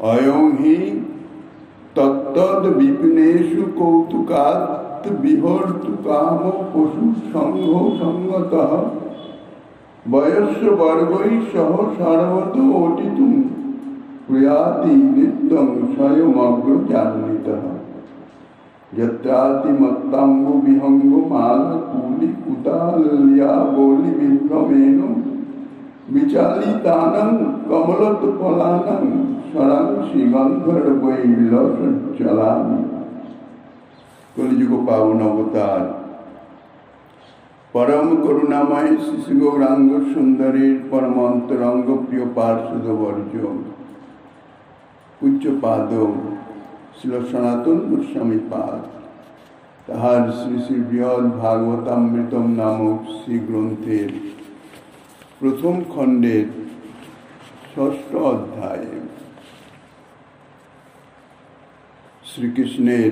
अयं हि तत्तद् विपिनेषु कौतुकात् विहर्तु कामो पशु संघो संगतः वयस्य वर्गैः सह सर्वतो अटितुं प्रयाति नित्यं स्वयमग्रजान्वितः यत्रातिमत्तांगो विहंगो मालकूली कुताल्या बोली विभ्रमेण विचालितानं कमलतफलानं सरांसि गन्धर्वैर्लसज्जलानि। कलियुग पावन अवतार परम करुणामय श्री गौरांग सुंदरीर परम अंतरंग प्रिय पार्षद वर्ज पूज्य पाद श्री सनातन गोस्वामी पाद ताहार श्री श्री बृहद भागवतामृतम नामक श्री ग्रंथेर प्रथम खंडेर षष्ठ अध्याय श्रीकृष्णेर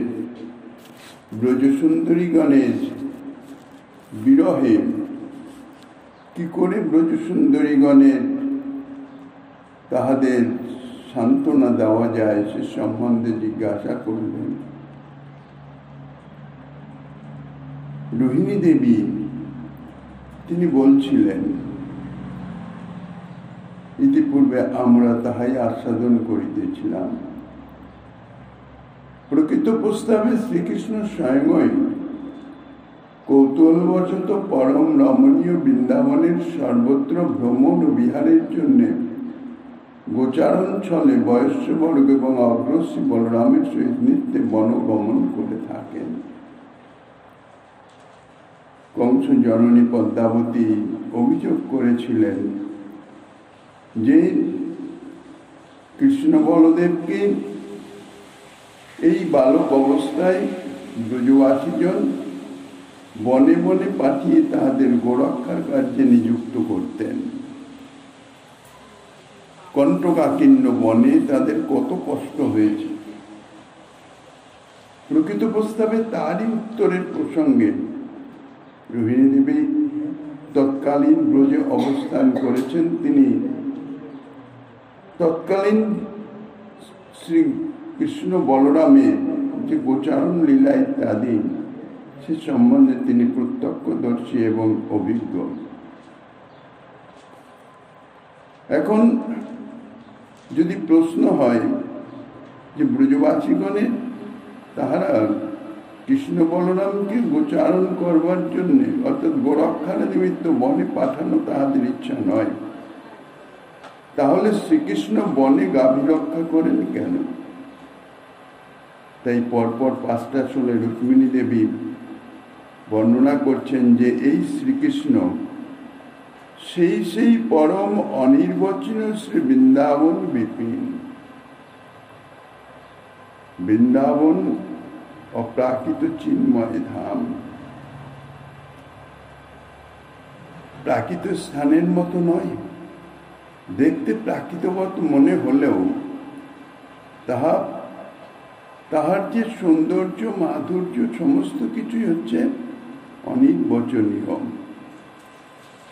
ब्रजसुंदरी गणेश বিরহে কি করে ব্রজসুন্দরীগণের তাহাদের সান্ত্বনা দেওয়া যায় সে সম্বন্ধে জিজ্ঞাসা করলেন। রোহিণী দেবী তিনি বলছিলেন, ইতিপূর্বে আমরা তাহাই আস্বাদন করিতেছিলাম। প্রকৃত প্রস্তাবে শ্রীকৃষ্ণ স্বয়ংই কৌতূহলবশত পরম রমণীয় বৃন্দাবনের সর্বত্র ভ্রমণ ও বিহারের জন্য গোচারণ ছলে বয়স্যবর্গ এবং অগ্রশ্রী বলরামের সহিত নিত্যে বনগমন করে থাকেন। কংস জননী পদ্মাবতী অভিযোগ করেছিলেন যে কৃষ্ণ বলদেবকে এই বালক অবস্থায় ব্রজবাসীজন বনে বনে পাঠিয়ে তাহাদের গোরক্ষার কার্যে নিযুক্ত করতেন। কণ্টকাকীর্ণ বনে তাদের কত কষ্ট হয়েছে। প্রকৃত প্রস্তাবে তারই উত্তরের প্রসঙ্গে রোহিণী দেবী তৎকালীন ব্রজে অবস্থান করেছেন। তিনি তৎকালীন শ্রী কৃষ্ণ বলরামের যে গোচারণ লীলা ইত্যাদি সে সম্বন্ধে তিনি প্রত্যক্ষদর্শী এবং অভিজ্ঞ। এখন যদি প্রশ্ন হয় যে ব্রজবাসীগণের তাহারা কৃষ্ণ বলরামকে গোচারণ করবার জন্য অর্থাৎ গোরক্ষার নিমিত্ত বনে পাঠানো তাহাদের ইচ্ছা নয়, তাহলে শ্রীকৃষ্ণ বনে গাভী রক্ষা করেন কেন? তাই পরপর 5টা শ্লোকে রুক্মিণী দেবী বর্ণনা করছেন যে এই শ্রীকৃষ্ণ সেই পরম অনির্বচনীয় শ্রী বৃন্দাবন বিপিন। বৃন্দাবন অপ্রাকৃত চিন্ময় ধাম, প্রাকৃত স্থানের মতো নয়। দেখতে প্রাকৃতবৎ মনে হলেও তাহার যে সৌন্দর্য মাধুর্য সমস্ত কিছুই হচ্ছে অনির্বচনীয়।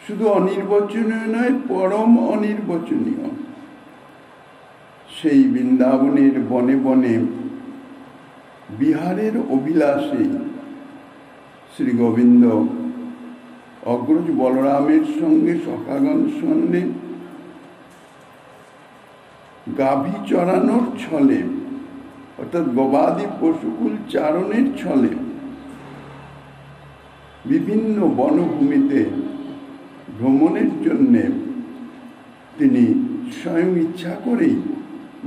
শুধু অনির্বচনীয় নয়, পরম অনির্বচনীয়। সেই বৃন্দাবনের বনে বনে বিহারের অভিলাষে শ্রী গোবিন্দ অগ্রজ বলরামের সঙ্গে সখাগণ সঙ্গে গাভী চড়ানোর ছলে অর্থাৎ গবাদি পশুকুল চারণের ছলে বিভিন্ন বনভূমিতে ভ্রমণের জন্যে তিনি স্বয়ং ইচ্ছা করেই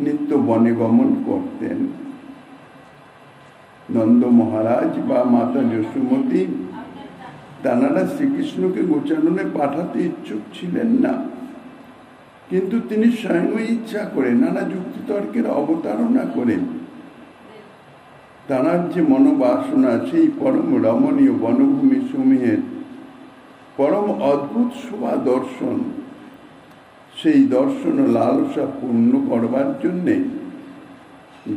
নিত্য বনে গমন করতেন। নন্দ মহারাজ বা মাতা যশোমতী তাঁরা শ্রীকৃষ্ণকে গোচারণে পাঠাতে ইচ্ছুক ছিলেন না, কিন্তু তিনি স্বয়ং ইচ্ছা করে নানা যুক্তিতর্কের অবতারণা করেন তাঁর যে মনোবাসনা সেই পরম রমণীয় বনভূমি সমূহের পরম অদ্ভুত শোভা দর্শন, সেই দর্শন ও লালসা পূর্ণ করবার জন্যে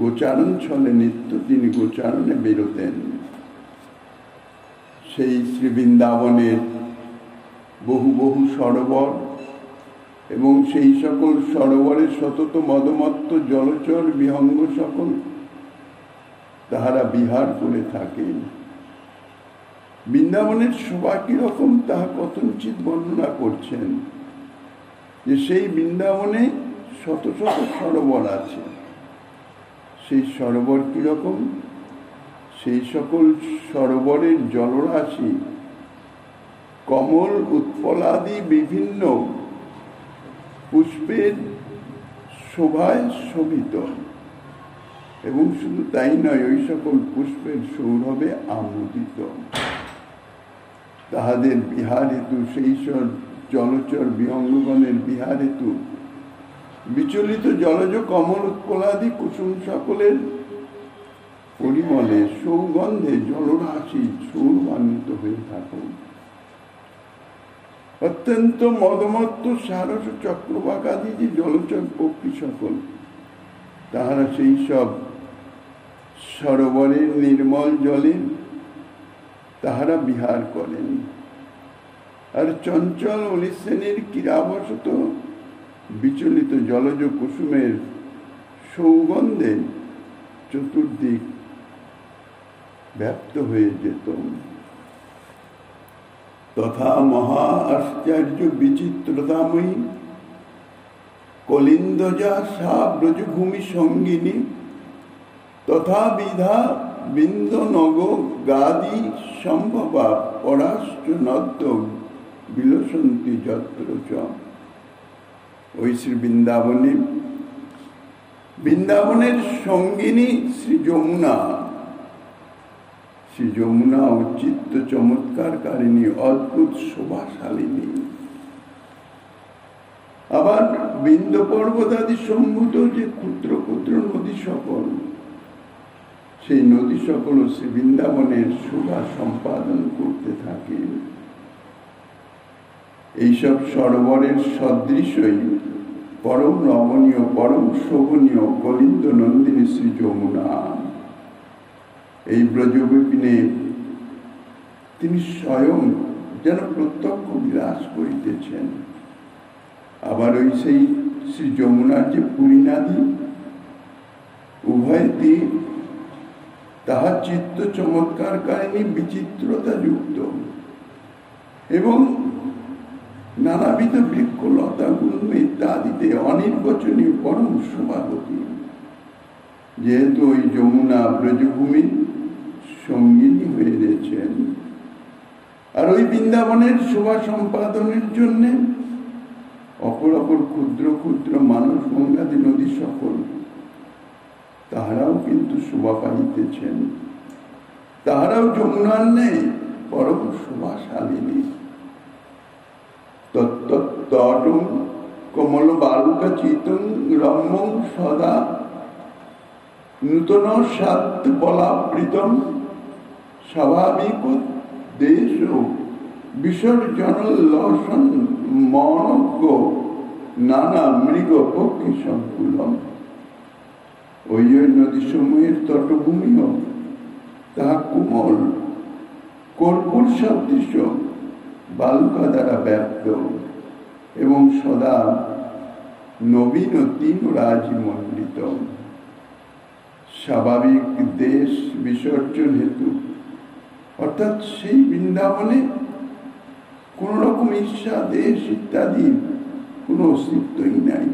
গোচারণ ছলে নিত্য তিনি গোচারণে বেরোতেন। সেই শ্রী বৃন্দাবনের বহু বহু সরোবর এবং সেই সকল সরোবরে সতত মদমত্ত জলচর বিহঙ্গ সকল তাহারা বিহার করে থাকেন। বৃন্দাবনের শোভা কিরকম তাহা কথঞ্চিত বর্ণনা করছেন, যে সেই বৃন্দাবনে শত শত সরোবর আছে। সেই সরোবর কিরকম? সেই সকল সরোবরের জলরাশি কমল উৎপলাদি বিভিন্ন পুষ্পের শোভায় শোভিত, এবং শুধু তাই নয়, ওই সকল পুষ্পের সৌরভে আমোদিত। তাহাদের বিহার হেতু, সেই সব জলচর বিহঙ্গগণের বিহার হেতু বিচলিত জলজ কমল উৎপলাদি কুসুম সকলের পরিমলে সৌগন্ধে জলরাশি সৌরভান্বিত হয়ে থাকুন। অত্যন্ত মদমত্ত সারস চক্রবাকাদি যে জলচর পক্ষী সকল, তাহারা সেই সব সরোবরের নির্মল জলে তাহারা বিহার করেন। আর চঞ্চল অলিশ্রেণীর ক্রীড়াবশত বিচলিত জলজ কুসুমের সৌগন্ধে চতুর্দিক ব্যাপ্ত হয়ে যেত। তথা মহা আশ্চর্য বিচিত্রতাময়ী কলিন্দজা সা ব্রজভূমি সঙ্গিনী তথা বিধা বিন্দ নগ গাদি সম্ভবা পরাশ্চ নদ্য বিলসন্তি যত্র চ। ওই শ্রী বৃন্দাবনে, বৃন্দাবনের সঙ্গিনী শ্রী যমুনা, শ্রী যমুনা চিত্ত চমৎকারকারিণী, অদ্ভুত শোভাশালিনী। আবার বিন্দ পর্বতাদি সম্ভূত যে ক্ষুদ্র ক্ষুদ্র নদী সকল, সেই নদী সকল শ্রী বৃন্দাবনের শোভা সম্পাদন করতে থাকে। এইসব সরোবরের সদৃশই পরম রমণীয়, পরম শোভনীয় কলিন্দ নন্দিনী শ্রী যমুনা। এই ব্রজবিপিনে তিনি স্বয়ং যেন প্রত্যক্ষ বিরাজ করিতেছেন। আবার ওই সেই শ্রী যমুনার যে পুরীনাদি, উভয় তীর তাহা চিত্ত চমৎকার কাহিনী বিচিত্রতা যুক্ত, এবং নানাবিধ বৃক্ষ লতা গুল্ম ইত্যাদিতে অনির্বচনীয় পরম শোভাবতী। যেহেতু ওই যমুনা ব্রজভূমির সঙ্গিনী হয়ে রয়েছেন, আর ওই বৃন্দাবনের শোভা সম্পাদনের জন্য অপর অপর ক্ষুদ্র ক্ষুদ্র মানস গঙ্গাদি নদী সকল তাহারাও কিন্তু শোভা পাইতেছেন। তাহারাও যমুনার নেই পরম শোভাশালিনী। তত্তটং কমল বালুকা চিতং রম্যং সদা নূতন সাত বলাবৃতম স্বাভাবিক দেশ বিসর্জন লসন মনজ্ঞ নানা মৃগ পক্ষী সংকুলম। ওই নদী সমূহের তটভূমিও তাহা কোমল কর্পূর সদৃশ বালুকা দ্বারা ব্যাপ্ত, এবং সদা নবীন তিন রাজমণ্ডিত। স্বাভাবিক দেশ বিসর্জন হেতু, অর্থাৎ সেই বৃন্দাবনে কোন রকম ঈর্ষা দেশ ইত্যাদি কোন অস্তিত্বই নাই।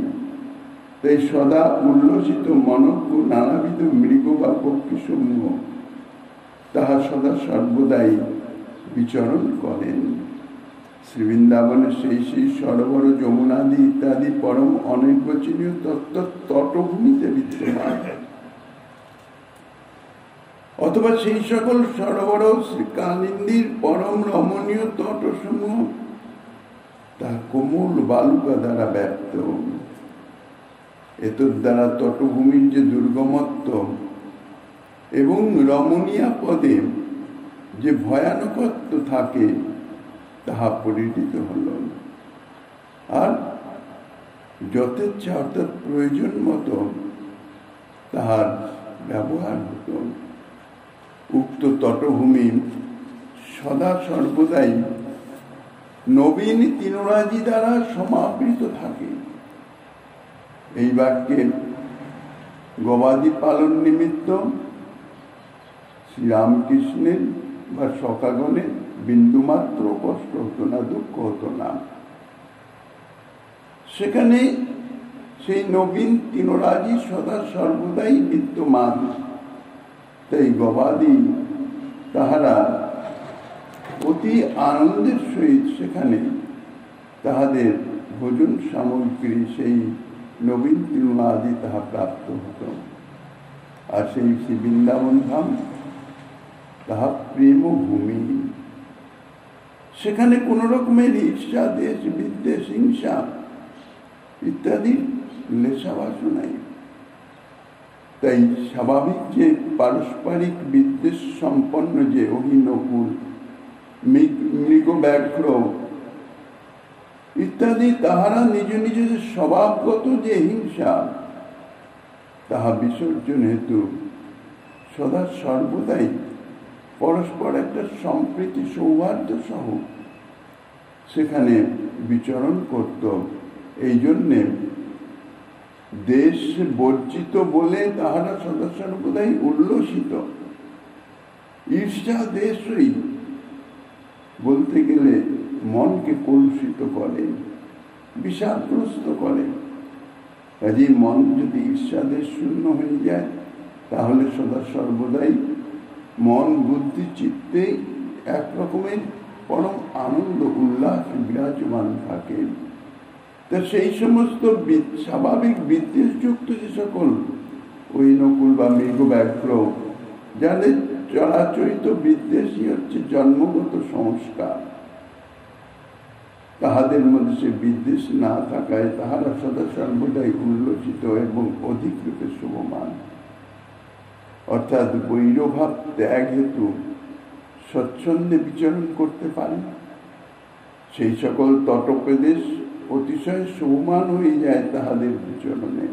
তাই সদা উল্লসিত মনজ্ঞ নানাবিধ মৃগ বা পক্ষী সমূহ তাহা সদা সর্বদাই বিচরণ করেন। শ্রী বৃন্দাবনে সেই সেই সরোবর যমুনাদি ইত্যাদি পরম অনির্বচনীয় তত্ত্ব তটভূমিতে বিদ্যমান, অথবা সেই সকল সরোবর শ্রী কালিন্দীর পরম রমণীয় তটসমূহ তা কোমল বালুকা দ্বারা ব্যাপ্ত। এতর দ্বারা তটভূমির যে দুর্গমত্ব এবং রমণীয়া পদে যে ভয়ানকত্ব থাকে তাহা পরিণত হল। আর যথেচ্ছা অর্থাৎ প্রয়োজন মতো তাহার ব্যবহার হতো। উক্ত তটভূমি সদা সর্বদাই নবীন তৃণরাজি দ্বারা সমাবৃত থাকে। এই বাক্যে গবাদি পালন নিমিত্ত শ্রীরামকৃষ্ণের বা সখাগণের বিন্দুমাত্র কষ্ট হতো না, দুঃখ হতো না। সেখানে সেই নবীন তৃণরাজি সদা সর্বদাই বিদ্যমান। তাই গবাদি তাহারা অতি আনন্দের সহিত সেখানে তাহাদের ভোজন সামগ্রী সেই নবীন তৃণরাজি তাহা প্রাপ্ত হতো। আর সেই শ্রী বৃন্দাবন ধাম তাহা প্রেম ভূমি। সেখানে কোন রকমের ঈর্ষা, দেশ বিদ্বেষ, হিংসা ইত্যাদি লেশাবাস নাই। তাই স্বাভাবিক যে পারস্পরিক বিদ্বেষ সম্পন্ন যে অহিনকুল, মৃগ, ব্যাঘ্র ইত্যাদি তাহারা নিজ নিজ স্বভাবগত যে হিংসা তাহা বিসর্জন হেতু সদা সর্বদাই পরস্পর একটা সম্প্রীতি সৌহার্দ্য সহ সেখানে বিচরণ করত। এই জন্যে দেশ বর্জিত বলে তাহারা সদা সর্বদাই উল্লসিত। ঈর্ষা দেশই বলতে গেলে মনকে কলুষিত করে, বিষাদগ্রস্ত করে। কাজে মন যদি ঈর্ষাদেশ শূন্য হয়ে যায় তাহলে সদা সর্বদাই মন বুদ্ধি চিত্তে একরকমের পরম আনন্দ উল্লাস বিরাজমান থাকে। তা সেই সমস্ত স্বাভাবিক বিদ্বেষযুক্ত যে সকল ঐনকুল বা মৃগ, ব্যাঘ্র, যাদের চরাচরিত বিদ্বেষই হচ্ছে জন্মগত সংস্কার, তাহাদের মধ্যে সে বিদ্বেষ না থাকায় তাহারা সদা সর্বদাই উল্লসিত এবং অধিক রূপে শোভমান। অর্থাৎ বৈরভাব ত্যাগ হেতু স্বচ্ছন্দে বিচরণ করতে পারে। সেই সকল তটপ্রদেশ অতিশয় শোভমান হয়ে যায় তাহাদের বিচরণে।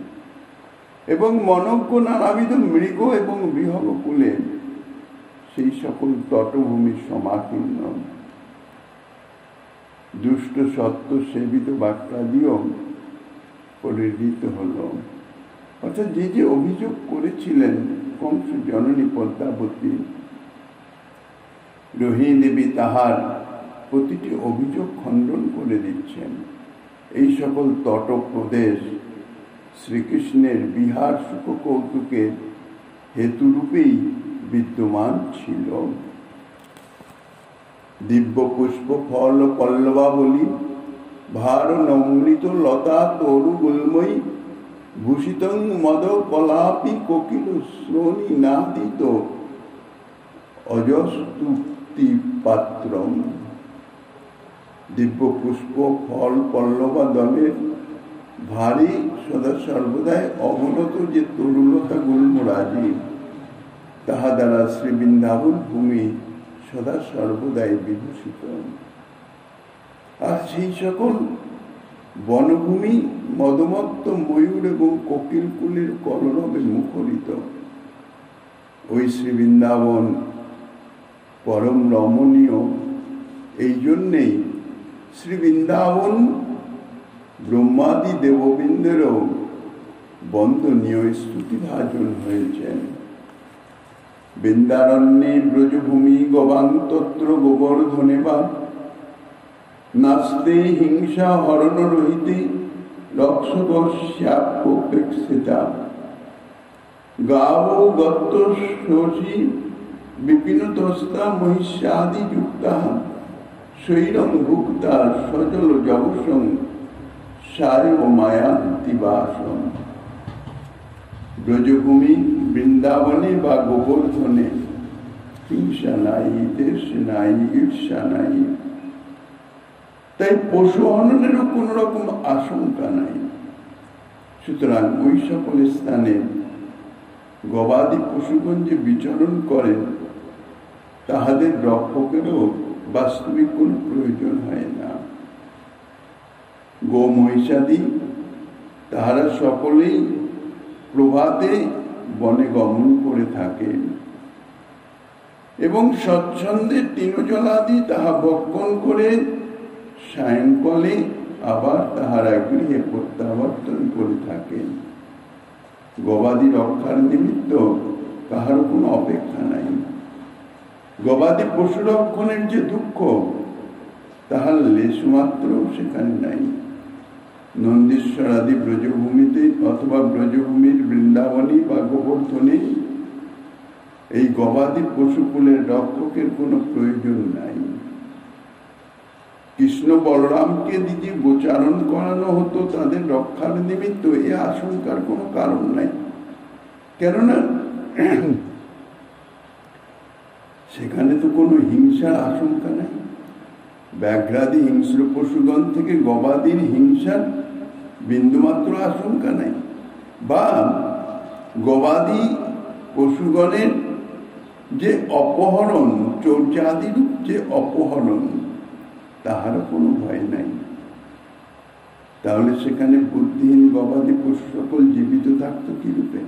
এবং মনজ্ঞ নানাবিধ মৃগ এবং বিহগকুলে সেই সকল তটভূমির সমাকীর্ণ দুষ্ট সত্য সেবিত বাক্যাদিও পরিণত হল। অর্থাৎ যে যে অভিযোগ করেছিলেন কংস জননী পদ্মাবতী, রোহিণী দেবী তাহার প্রতিটি অভিযোগ খণ্ডন করে দিচ্ছেন। এই সকল তটপ্রদেশ শ্রীকৃষ্ণের বিহার সুখ কৌতুকের হেতুরূপেই বিদ্যমান ছিল। দিব্য পুষ্প ফল পল্লবাবলী ভার নমৃত লতা তরু গুল্ময়ী ভূষিতং মদ কলাপি কোকিল শ্রোণী নাদিত অজস্তুতি পাত্রম। দিব্য পুষ্প ফল পল্লবা দলের ভারী সদা সর্বদাই অবনত যে তরুলতা গুল্মরাজি, তাহা দ্বারা শ্রী বৃন্দাবন ভূমি সদা সর্বদাই বিভূষিত। আর সেই সকল বনভূমি মদমত্ত ময়ূর এবং কোকিলকুলের কলরবে মুখরিত। ওই শ্রী বৃন্দাবন পরম রমণীয়। এই জন্যেই শ্রী বৃন্দাবন ব্রহ্মাদি দেববৃন্দেরও বন্দনীয় স্তুতিভাজন হয়েছেন। বৃন্দারণ্যে ব্রজভূমি গবান্তত্র গোবর্ধনে বা নাস্তে হিংসা হরণ রহিতে রক্ষগস্যাপেক্ষিতা গাও গত্ত শোষী বিপিনতস্তা মহিষ্যাদি যুক্তা শৈরং ভুক্তা সজল যবসং সারে ও মায়ান্তি বাসন। ব্রজভূমি বৃন্দাবনে বা গোবর্ধনে হিংসা নাই, দেশ নাই, ঈর্ষা নাই। তাই পশু হননেরও কোন রকম আশঙ্কা নাই। সুতরাং ওই সকল স্থানে গবাদি পশুগণ যে বিচরণ করেন তাহাদের রক্ষকেরও বাস্তবিক কোন প্রয়োজন হয় না। গো মহিষাদি তাহারা সকলেই প্রভাতে বনে গমন করে থাকে এবং স্বচ্ছন্দে তৃণজলাদি তাহা ভক্ষণ করে সায়ংকালে আবার তাহারা গৃহে প্রত্যাবর্তন করে থাকেন। গবাদি রক্ষার নিমিত্ত কাহার কোনো অপেক্ষা নাই। গবাদি পশু রক্ষণের যে দুঃখ, তাহার লেশমাত্র সেখানে নাই। নন্দীশ্বর আদি ব্রজভূমিতে অথবা ব্রজভূমির বৃন্দাবনী বা গোবর্ধনে এই গবাদি পশুকুলের রক্ষকের কোনো প্রয়োজন নাই। কৃষ্ণ বলরামকে দিকে গোচারণ করানো হতো তাদের রক্ষার নিমিত্ত, এ আশঙ্কার কোনো কারণ নাই। কেননা সেখানে তো কোনো হিংসার আশঙ্কা নাই। ব্যাঘ্রাদি হিংস্র পশুগণ থেকে গবাদির হিংসার বিন্দুমাত্র আশঙ্কা নাই, বা গবাদি পশুগণের যে অপহরণ, চৌর্যাদিরূপ যে অপহরণ, তাহার কোনো ভয় নাই। তাহলে সেখানে বুদ্ধিহীন গবাদি পশু সকল জীবিত থাকতো কি রূপে?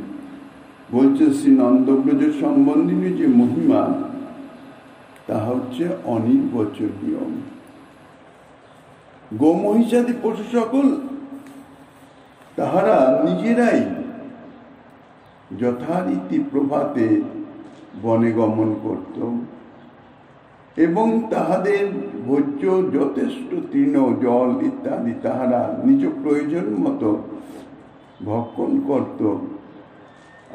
বলছে শ্রী নন্দব্রজ সম্বন্ধীয় যে মহিমা, তাহা হচ্ছে অনির্বচনীয়। গোমহিষাদি পশু সকল তাহারা নিজেরাই যথারীতি প্রভাতে বনে গমন করত এবং তাহাদের ভোজ্য যথেষ্ট তৃণ জল ইত্যাদি তাহারা নিজ প্রয়োজন মতো ভক্ষণ করত।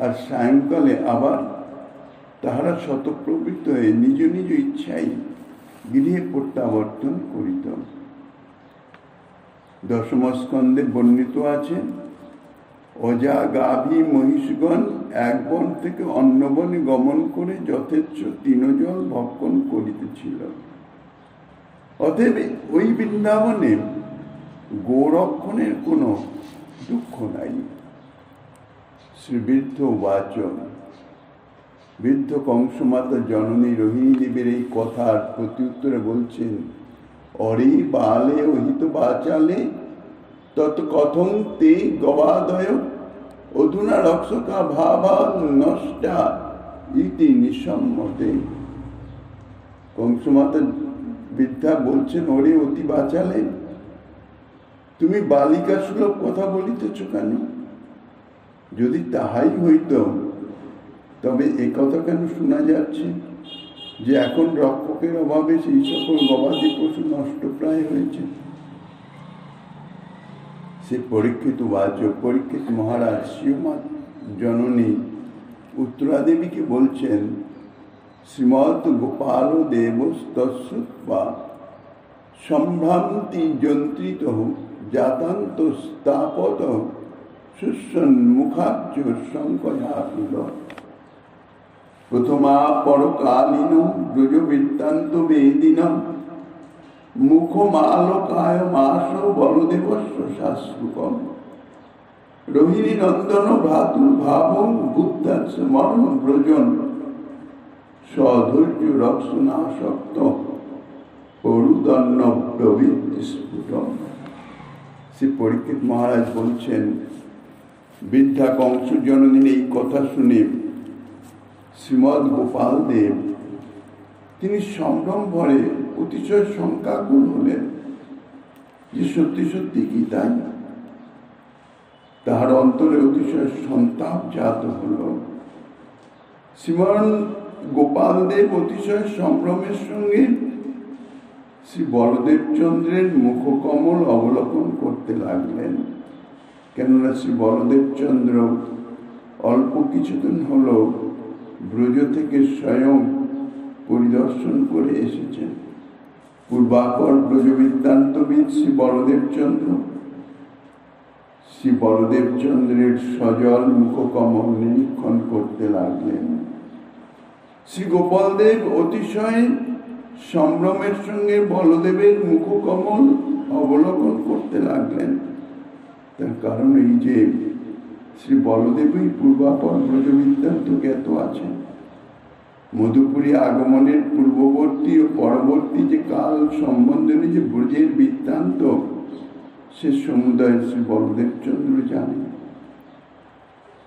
আর সায়ংকালে আবার তাহারা শতপ্রবৃত্ত হয়ে নিজ নিজ ইচ্ছাই গৃহে প্রত্যাবর্তন করিত। দশম স্কন্ধে বর্ণিত আছে, অজা গাভী মহিষগণ এক বন থেকে অন্য বনে গমন করে যথেচ্ছ তৃণজল ভক্ষণ করিতেছিল। অতএব ওই বৃন্দাবনে গোরক্ষণের কোনো দুঃখ নাই। শ্রী বৃদ্ধ বাচ, বৃদ্ধ কংসমাতা জননী রোহিণী দেবীর এই কথার প্রতি উত্তরে বলছেন, অরে বালে অহিত বাচালে তত কথং তে গবাদয় অধুনা রক্ষকা ভাবা নষ্টা ইতি নিঃসম্মতে। কংসমাতা বৃদ্ধা বলছেন, ওরে অতি বাচালে, তুমি বালিকা সুলভ কথা বলিতেছ কেন? যদি তাহাই হইত তবে এ কথা কেন শোনা যাচ্ছে যে এখন রক্ষকের অভাবে সেই সকল গবাদি পশু নষ্ট প্রায় হয়েছে? সে পরীক্ষিত বাচ, পরীক্ষিত মহারাজ শ্রীমৎ জননী উত্তরাদেবীকে বলছেন, শ্রীমৎ গোপাল দেবস্তস্যুৎপা সম্ভ্রান্তি যন্ত্রিত জাতান্ত স্থাপত সুসন্মুখাজ্য সংকয়াকুল। প্রথমা পরকালীন ব্রজবৃত্তান্ত বেদিনম মুখমালোকায় মাস বলদেবস্য শাস্ত্রুকম রোহিণী নন্দন ভ্রাতুর্ভাব বুদ্ধাস্য মরণ ব্রজন সধৈর্য রক্ষণাসক্ত পরুদন্ন প্রবৃত্তি স্ফুটম। শ্রী পরীক্ষিত মহারাজ বলছেন, বৃদ্ধা কংস জননীর এই কথা শুনে শ্রীমৎ গোপাল দেব তিনি সম্ভ্রম ভরে অতিশয় শঙ্কাকুল হলেন যে সত্যি সত্যি কি তাই? তাহার অন্তরে অতিশয় সন্তাপ জাত হল। শ্রীমান গোপাল দেব অতিশয় সম্ভ্রমের সঙ্গে শ্রী বলদেব চন্দ্রের মুখকমল অবলোকন করতে লাগলেন। কেননা শ্রী বলদেব চন্দ্র অল্প কিছুদিন হল ব্রজ থেকে স্বয়ং পরিদর্শন করে এসেছেন। পূর্বাপর ব্রজবৃত্তান্তবিদ শ্রী বলদেব চন্দ্র শ্রী বলদেব চন্দ্রের সজল মুখকমল নিরীক্ষণ করতে লাগলেন। শ্রী গোপাল দেব অতিশয় সম্ভ্রমের সঙ্গে বলদেবের মুখকমল অবলোকন করতে লাগলেন। তার কারণ এই যে শ্রী বলদেবই পূর্বাপর ব্রজবৃত্তান্ত জ্ঞাত আছেন। মধুপুরী আগমনের পূর্ববর্তী ও পরবর্তী যে কাল সম্বন্ধে যে ব্রজের বৃত্তান্ত, সে সমুদায় শ্রী বলদেব চন্দ্র জানেন।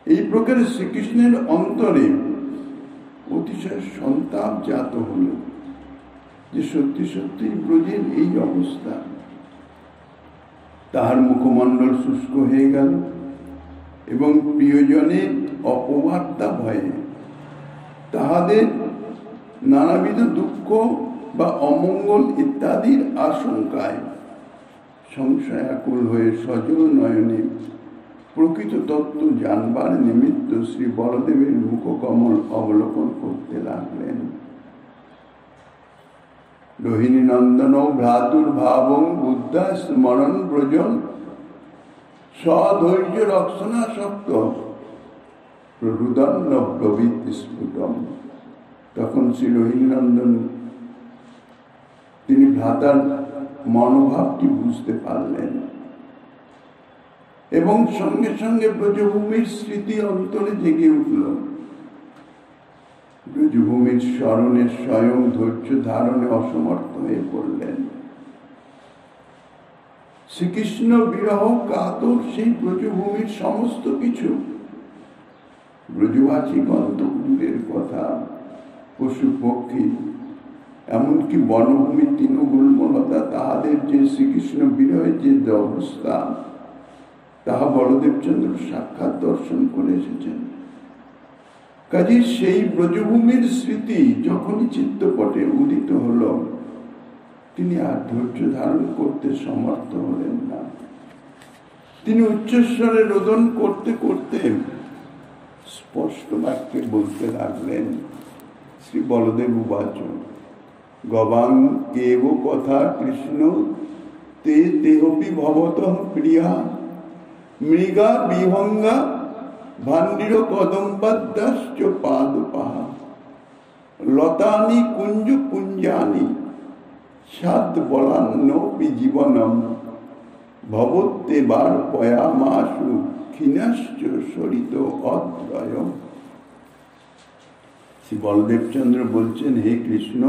এই প্রকারে শ্রীকৃষ্ণের অন্তরে অতিশয় সন্তাপ জাত হল যে সত্যি সত্যি ব্রজের এই অবস্থা। তাহার মুখমণ্ডল শুষ্ক হয়ে গেল এবং প্রিয়জনের অপবার্তা ভয়ে তাহাদের নানাবিধ দুঃখ বা অমঙ্গল ইত্যাদির আশঙ্কায় সংশয়াকুল হয়ে সজল নয়নে প্রকৃত তত্ত্ব জানবার নিমিত্ত শ্রী বলদেবের মুখকমল অবলোকন করতে লাগলেন। রোহিণী নন্দন ভ্রাতুর্ভাবং বুদ্ধা স্মরণ ব্রজন সধৈর্য রক্ষণাসক্ত প্ররুদন ব্রবীত স্ফুটম। তখন শ্রী রোহিণী নন্দন তিনি ভ্রাতার মনোভাবটি বুঝতে পারলেন এবং সঙ্গে সঙ্গে ব্রজভূমির স্মৃতি অন্তরে জেগে উঠল। ব্রজভূমির স্মরণে স্বয়ং ধৈর্য ধারণে অসমর্থ হয়ে পড়লেন। শ্রীকৃষ্ণ বিরহ কাতর সেই ব্রজভূমির সমস্ত কিছু, ব্রজবাসী গন্তব্যের কথা, পশু পক্ষী, এমনকি বনভূমির তৃণগুল্মলতা, তাহাদের যে শ্রীকৃষ্ণ বিরহের যে অবস্থা, তাহা বলদেবচন্দ্র সাক্ষাৎ দর্শন করে এসেছেন। কাজে সেই ব্রজভূমির স্মৃতি যখনই চিত্তপটে উদিত হল, তিনি আর ধৈর্য ধারণ করতে সমর্থ হলেন না। তিনি উচ্চস্বরে রোদন করতে করতে স্পষ্ট বাক্যে বলতে লাগলেন, শ্রী বলদেব উবাচ গবাং কেব কথা কৃষ্ণ তে তেহপি ভবতঃ প্রিয়া মৃগা বিহঙ্গা ভান্ডির কদম্বাদ্যাশ্চ পাদপাহা লতানি কুঞ্জ কুঞ্জানি সাদ বলান্নপি জীবনম ভবত্যেবার পয়ামাসু ক্ষীণাশ্চ সরিত অদ্রয়। শ্রী বলদেবচন্দ্র বলছেন, হে কৃষ্ণ,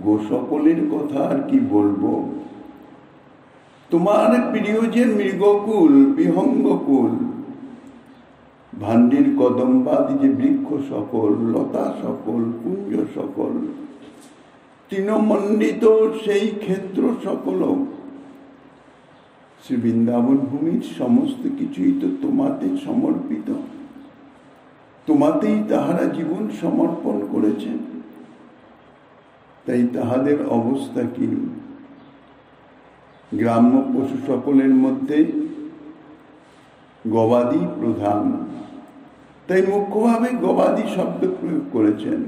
গোসকলের কথা আর কি বলবো। তোমার প্রিয় যে মৃগকুল, বিহঙ্গকুল, ভান্ডির কদম্বাদি যে বৃক্ষ সকল, লতা সকল, কুঞ্জ সকল, তৃণমণ্ডিত সেই ক্ষেত্র সকল, শ্রী বৃন্দাবন ভূমির সমস্ত কিছুই তো তোমাতে সমর্পিত। তোমাতেই তাহারা জীবন সমর্পণ করেছেন। তাই তাহাদের অবস্থা কি? গ্রাম্য পশু সকলের মধ্যে গবাদি প্রধান, তাই মুখ্যভাবে গবাদি শব্দ প্রয়োগ করেছেন।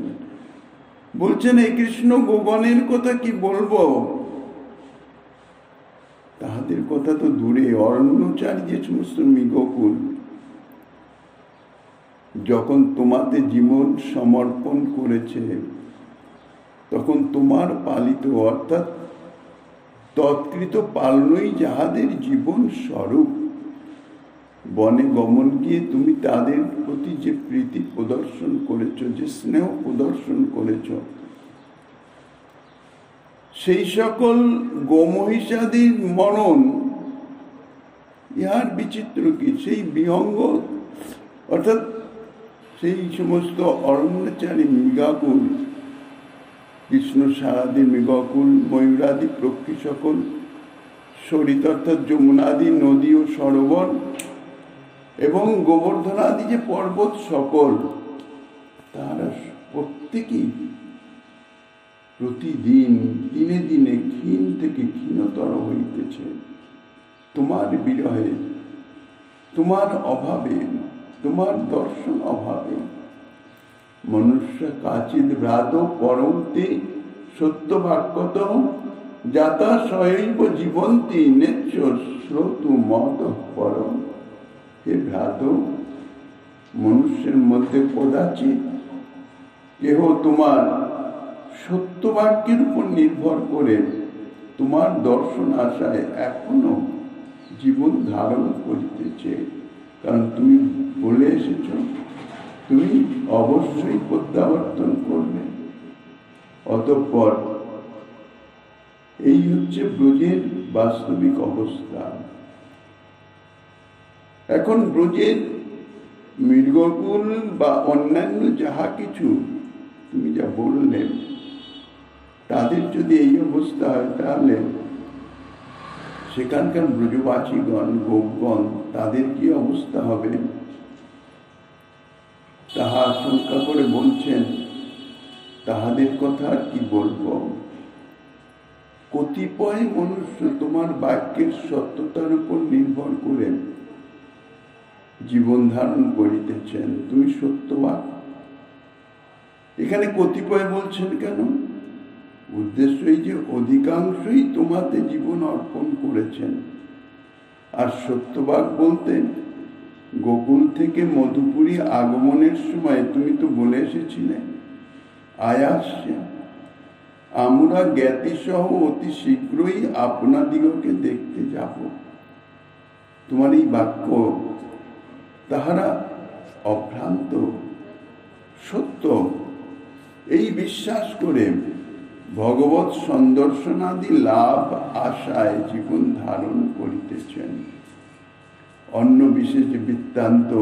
বলছেন, এই কৃষ্ণ গোগণের কথা কি বলবো, তাহাদের কথা তো দূরে, অরণ্যচারী যে সমস্ত মৃগকুল যখন তোমাতে জীবন সমর্পণ করেছে, তখন তোমার পালিত অর্থাৎ তৎকৃত পালনই যাহাদের জীবন স্বরূপ, বনে গমন গিয়ে তুমি তাদের প্রতি যে প্রীতি প্রদর্শন করেছ, যে স্নেহ প্রদর্শন করেছ, সেই সকল গোমহিষাদির মরণ, ইহার বিচিত্র কি? সেই বিহঙ্গ অর্থাৎ সেই সমস্ত অরণ্যচারী মৃগাকুল, কৃষ্ণ সারাদি মৃগকুল, ময়ূরাদি পক্ষী সকল, সরিত অর্থাৎ যমুনাদি নদী ও সরোবর এবং গোবর্ধনাদি যে পর্বত সকল, তারা প্রত্যেকেই প্রতিদিন দিনে দিনে ক্ষীণ থেকে ক্ষীণতর হইতেছে তোমার বিরহে, তোমার অভাবে, তোমার দর্শন অভাবে। মনুষ্য কাচিদ ভ্রাত পরন্তি সত্যবাক্যত যাতা স্বয়ৈব জীবন্তি নেচ্য শ্রোতু মত পরম। হে ভ্রাত, মনুষ্যের মধ্যে কদাচিৎ কেহ তোমার সত্যবাক্যের উপর নির্ভর করে তোমার দর্শন আশায় এখনো জীবন ধারণ করিতেছে। কারণ তুমি বলে এসেছ তুমি অবশ্যই প্রত্যাবর্তন করবে। অতঃপর এই হচ্ছে ব্রজের বাস্তবিক অবস্থা। এখন ব্রজের মৃগকুল বা অন্যান্য যাহা কিছু তুমি যা বললেন, তাদের যদি এই অবস্থা হয়, তাহলে সেখানকার ব্রজবাসীগণ, গোপগণ, তাদের কি অবস্থা হবে তাহা আশঙ্কা করে বলছেন, তাহাদের কথা আর কি বলবো। কতিপয় মনুষ্য তোমার বাক্যের সত্যতার উপর নির্ভর করে জীবন ধারণ করিতেছেন। তুমি সত্যবাদ। এখানে কতিপয় বলছেন কেন? উদ্দেশ্য এই যে অধিকাংশই তোমাতে জীবন অর্পণ করেছেন। আর সত্যবাদ বলতে গোকুল থেকে মধুপুরী আগমনের সময় তুমি তো বলে এসেছিলে, আয়াসে আমরা জ্ঞাতি সহ অতি শীঘ্রই আপনাদিগকে দেখতে যাব। তোমার এই বাক্য তাহারা অভ্রান্ত, সত্য, এই বিশ্বাস করে ভগবৎ সন্দর্শনাদি লাভ আশায় জীবন ধারণ করিতেছেন। অন্য বিশেষ বৃত্তান্ত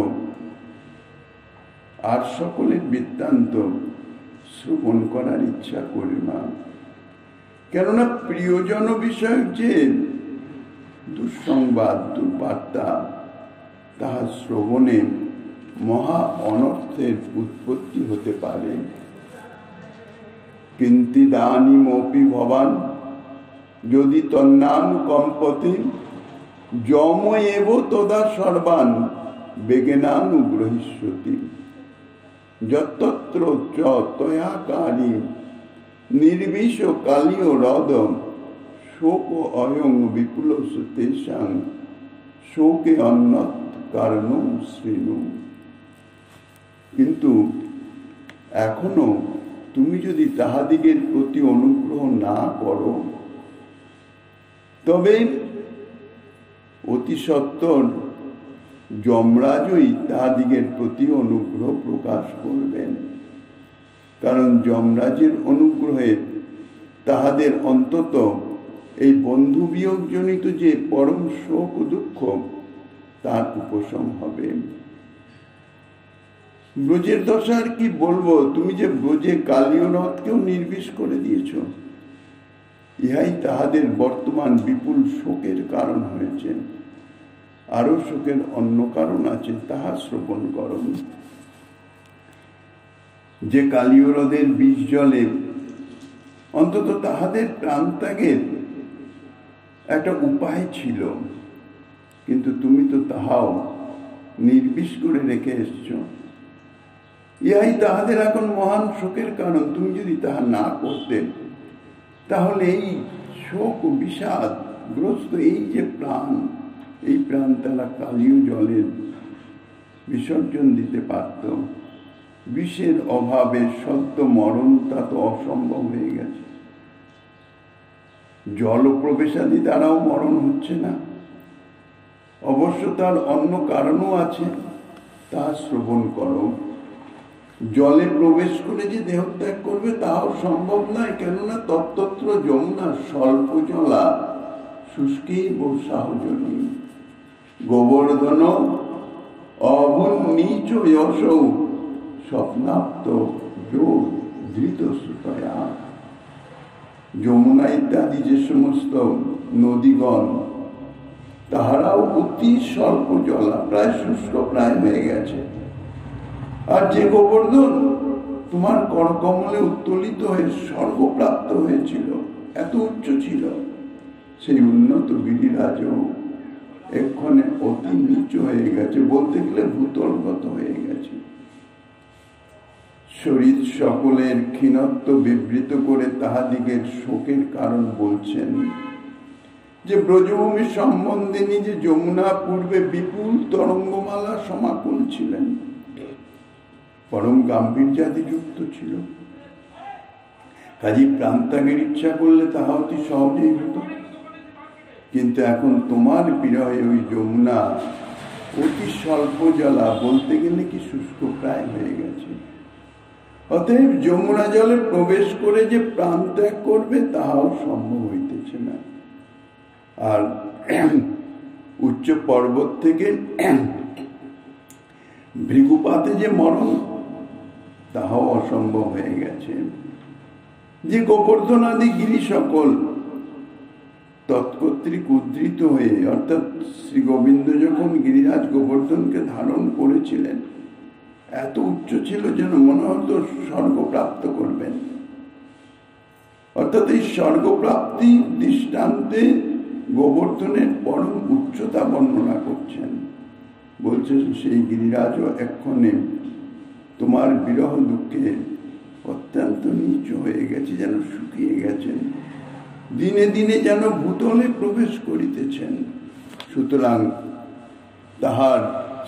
আর সকলের বৃত্তান্ত শ্রবণ করার ইচ্ছা করি না, কেননা প্রিয়জন বিষয়ক যে দুঃসংবাদ, দুর্বার্তা, তাহা শ্রবণে মহা অনর্থের উৎপত্তি হতে পারে। কিন্তিদানীমপি ভবান যদি তন্নানুকম্পতে যম এব তদা সর্বান বেগেনানুগ্রহিষ্যতি যত্তত্র চ তয়াকারী নির্বিষ কালীয় হ্রদ শোক অয়ং বিপুলস তেষাং শোকে অন্যৎ কারণং শ্রীণু। কিন্তু এখনো তুমি যদি তাহাদিগের প্রতি অনুগ্রহ না করো, তবে অতি সত্বর যমরাজই তাহাদিগের প্রতি অনুগ্রহ প্রকাশ করবেন। কারণ যমরাজের অনুগ্রহে তাহাদের অন্তত এই বন্ধু বিয়োগ জনিত যে পরম শোক ও দুঃখ তার উপশম হবে। ব্রজের দশার কি বলবো? তুমি যে ব্রজে কালীয় রথকেও নির্বিষ করে দিয়েছ, ইহাই তাহাদের বর্তমান বিপুল শোকের কারণ হয়েছে। আরো শোকের অন্য কারণ আছে, তাহা শ্রবণ করুন। যে কালীয় হ্রদের বিষ জলে অন্তত তাহাদের প্রাণত্যাগের একটা উপায় ছিল, কিন্তু তুমি তো তাহাও নির্বিষ করে রেখে এসছ। ইহাই তাহাদের এখন মহান শোকের কারণ। তুমি যদি তাহা না করতে, তাহলে এই শোক ও বিষাদ গ্রস্ত এই যে প্রাণ, এই প্রাণ তারা কালীয় জলের বিসর্জন দিতে পারত। বিষের অভাবে সত্য মরণ তা তো অসম্ভব হয়ে গেছে। জল প্রবেশাদি দ্বারাও মরণ হচ্ছে না। অবশ্য তার অন্য কারণও আছে, তা শ্রবণ করো। জলে প্রবেশ করে যে দেহত্যাগ করবে তাও সম্ভব নয়, কেননা তত্ত্বত্র যমুনা স্বল্প জলা শুষ্কি বর্ষাহজনী গোবর্ধন অবনীচ যশৌ স্বপ্নাপ্ত যোগ ধৃত সুতয়া। যমুনা ইত্যাদি যে সমস্ত নদীগণ, তাহারাও অতি স্বল্প জলা, প্রায় শুষ্ক প্রায় হয়ে গেছে। আর যে গোবর্ধন তোমার করকমলে উত্তোলিত হয়ে স্বর্গপ্রাপ্ত হয়েছিল, এত উচ্চ ছিল, সেই উন্নত গিরিরাজও এক্ষণে অতি নিচু হয়ে গেছে, বলতে গেলে ভূতলগত হয়ে গেছে। শরীর সকলের ক্ষীণত্ব বিবৃত করে তাহাদিগের শোকের কারণ বলছেন যে ব্রজভূমি সম্বন্ধে নিজে যমুনা পূর্বে বিপুল তরঙ্গমালা সমাকুল ছিলেন, পরম গাম্ভীর্যাদি যুক্ত ছিল। কাজী প্রাণত্যাগের ইচ্ছা করলে তাহা অতি সহজেই হতো। কিন্তু এখন তোমার বিরহে ওই যমুনা অতি স্বল্প জলা, বলতে গেলে কি শুষ্ক প্রায় হয়ে গেছে। অতএব যমুনা জলে প্রবেশ করে যে প্রাণ ত্যাগ করবে তাহাও সম্ভব হইতেছে না। আর উচ্চ পর্বত থেকে ভৃগুপাতে যে মরণ, তাহাও অসম্ভব হয়ে গেছে। যে গোবর্ধন আদি গিরি সকল, তৎকর্তৃক উদ্ধৃত হয়ে, অর্থাৎ শ্রী গোবিন্দ যখন গিরিরাজ গোবর্ধনকে ধারণ করেছিলেন, এত উচ্চ ছিল যেন মনে হতো স্বর্গ প্রাপ্ত করবেন। অর্থাৎ এই স্বর্গপ্রাপ্তি দৃষ্টান্তে গোবর্ধনের পরম উচ্চতা বর্ণনা করছেন। বলছে সেই গিরিরাজও এক্ষণে তোমার বিরহ দুঃখে অত্যন্ত নিচ হয়ে গেছে, যেন শুকিয়ে গেছেন, দিনে দিনে যেন ভূতলে প্রবেশ করিতেছেন। সুতরাং তাহার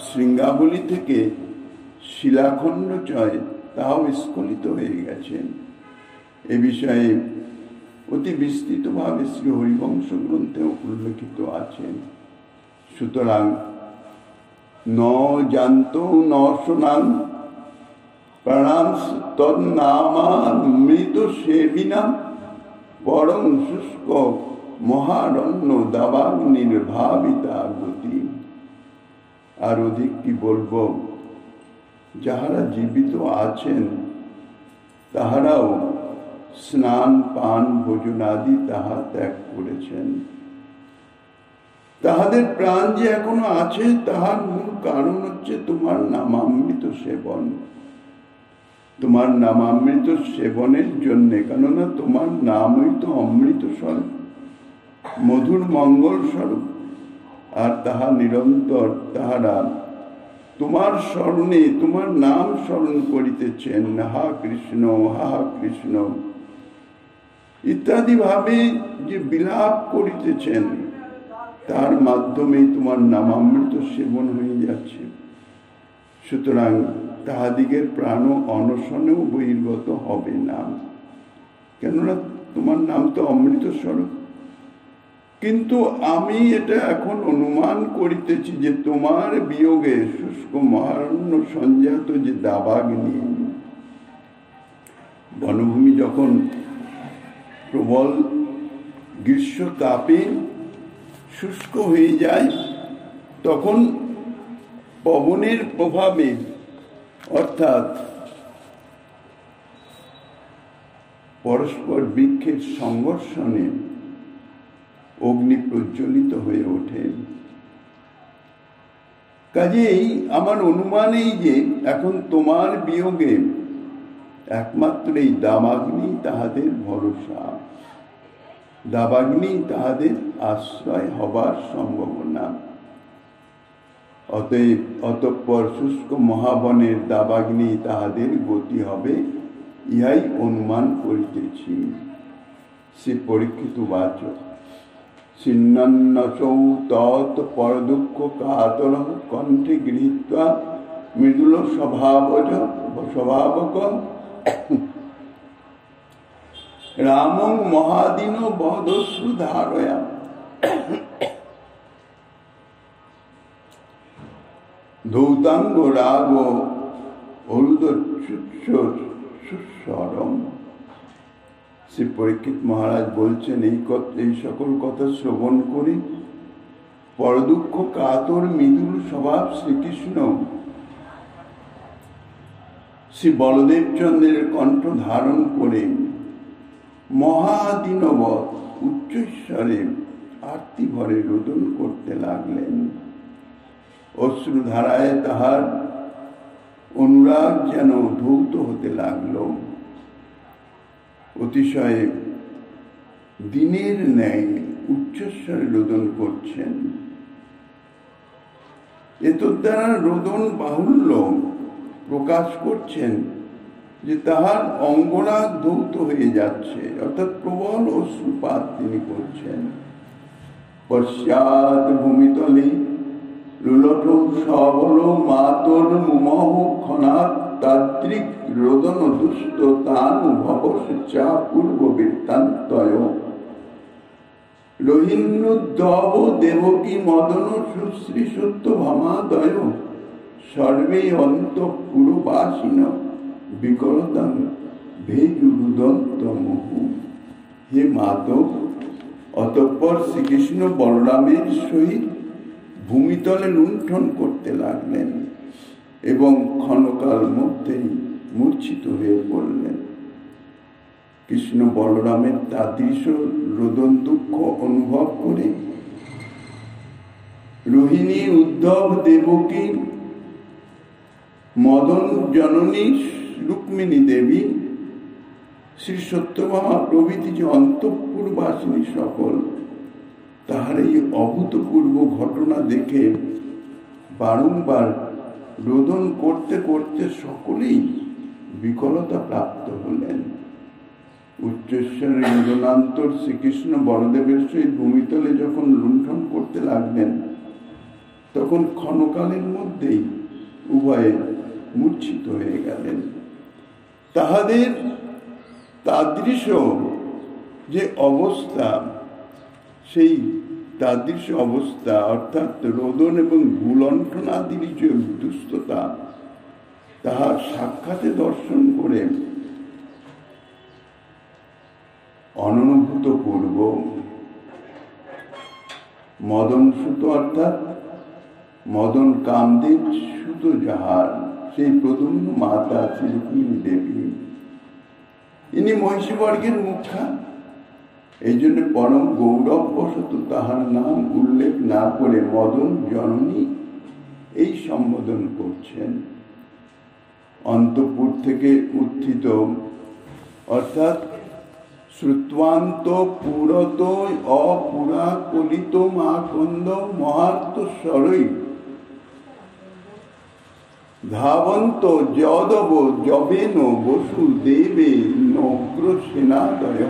শৃঙ্গাবলী থেকে শিলাখণ্ড চয় তাহাও স্খলিত হয়ে গেছেন। এ বিষয়ে অতি বিস্তৃতভাবে শ্রী হরিবংশ গ্রন্থেও উল্লেখিত আছেন। সুতরাং ন জানত ন শোনান প্রাণাং তন্নামামৃত সেবিনা পরং শুষ্ক মহারণ্য দাবাগ্নির্ভাবিতা গতি। আর অধিক কি বলবো, যাহারা জীবিত আছেন তাহারাও স্নান পান ভোজনাদি তাহা ত্যাগ করেছেন। তাহাদের প্রাণ যে এখনো আছে তাহার মূল কারণ হচ্ছে তোমার নামামৃত সেবন। তোমার নামামৃত সেবনের জন্যে, কেননা তোমার নামই তো অমৃত স্বরূপ, মধুর মঙ্গল স্বরূপ। আর তাহা নিরন্তর তাহারা তোমার স্মরণে, তোমার নাম স্মরণ করিতেছেন, হা কৃষ্ণ হা কৃষ্ণ ইত্যাদি ভাবে যে বিলাপ করিতেছেন, তার মাধ্যমে তোমার নামামৃত সেবন হয়ে যাচ্ছে। সুতরাং তাহাদিগের প্রাণ অনশনেও বহির্গত হবে না, কেননা তোমার নাম তো অমৃত স্বরূপ। কিন্তু আমি এটা এখন অনুমান করিতেছি যে তোমার বিয়োগে শুষ্ক মহারণ্য সঞ্জাত যে দাবাগ্নি, বনভূমি যখন প্রবল গ্রীষ্ম তাপে শুষ্ক হয়ে যায়, তখন পবনের প্রভাবে, অর্থাৎ পরস্পর বৃক্ষের সংঘর্ষণে অগ্নি প্রজ্বলিত হয়ে ওঠে। কাজেই আমার অনুমান এই যে এখন তোমার বিয়োগে একমাত্র এই দাবাগ্নি তাহাদের ভরসা, দাবাগ্নি তাহাদের আশ্রয় হবার সম্ভাবনা। অতএব অতঃপর শুষ্ক মহাবনের দাবাগ্নি তাহাদের গতি হবে, ইহাই অনুমান করিতেছি। সে পরীক্ষিত বাচক ছিন্নন্নসৌ তৎ পরদুঃখ কাতর কণ্ঠে গৃহীত্বা মৃদুল স্বভাবক রামং মহাদীন বদস্রু ধারয়া। ধৌতাঙ্গ রাগ সুস্বরম। শ্রী পরীক্ষিত মহারাজ বলছেন, এই সকল কথা শ্রবণ করে পরদুঃখ কাতর মৃদুল স্বভাব শ্রীকৃষ্ণ শ্রী বলদেব চন্দ্রের কণ্ঠ ধারণ করে মহাদীনবৎ উচ্চস্বরে আরতি ভরে রোদন করতে লাগলেন। অশ্রুধারায় তাহার অনুরাগ যেন ধৌত হতে লাগল। অতিশয় দিনের ন্যায় উচ্চস্বরে রোদন করছেন। এতদ্বারা রোদন বাহুল্য প্রকাশ করছেন যে তাহার অঙ্গরাগ ধৌত হয়ে যাচ্ছে, অর্থাৎ প্রবল অশ্রুপাত তিনি করছেন। পশ্চাৎ ভূমিতলে লুলঠ সবল মাতর মুমহ ক্ষণাৎ তাদ্রিক রোদন দুষ্ট তানুভব চা পূর্ব বৃত্তান্তয় রোহিণ্যুদ্ধব দেবকী মদন সুশ্রী সত্য ভামাদয় সর্বে অন্তঃপুরবাসিন বিকলতাং ভেজুরুদন্তমুহু। হে মাধব, অতঃপর শ্রীকৃষ্ণ বলরামের সহিত ভূমিতলে লুণ্ঠন করতে লাগলেন এবং ক্ষণকাল মধ্যেই মূর্ছিত হয়ে পড়লেন। কৃষ্ণ বলরামের তাদৃশ রোদন দুঃখ অনুভব করে রোহিণী, উদ্ধব, দেবকী, মদন জননী রুক্মিণী দেবী, শ্রী সত্যভামা প্রভৃতি যে অন্তঃপুরবাসিনী সকল, তাহার এই অভূতপূর্ব ঘটনা দেখে বারংবার রোদন করতে করতে সকলেই বিকলতা প্রাপ্ত হলেন। উচ্চস্বরে রোদনান্তর শ্রীকৃষ্ণ বলদেবের সহিত ভূমিতলে যখন লুণ্ঠন করতে লাগলেন, তখন ক্ষণকালের মধ্যেই উভয়ে মূর্ছিত হয়ে গেলেন। তাহাদের তাদৃশ যে অবস্থা, সেই তাদৃশ অবস্থা অর্থাৎ রোদন এবং ভূলণ্ঠনাদির যে দুষ্টতা, তাহা সাক্ষাতে দর্শন করে অননুভূত পূর্ব মদন সুত অর্থাৎ মদন কামদেব সুত যাহার, সেই প্রদম্ন মাতা শ্রী রুক্মিণী দেবী, ইনি মহিষীবর্গের মুখ্যা। এই জন্য পরম গৌরববশত তাহার নাম উল্লেখ না করে মদন জননী এই সম্বোধন করছেন। অন্তঃপুর থেকে উত্থিত অর্থাৎ শ্রুত্বান্ত পুরত অপুরা কলিত মাকন্দ মহার্ত স্বরই ধাবন্ত যদব যবেন বসুদেবে নগ্র সেনাদয়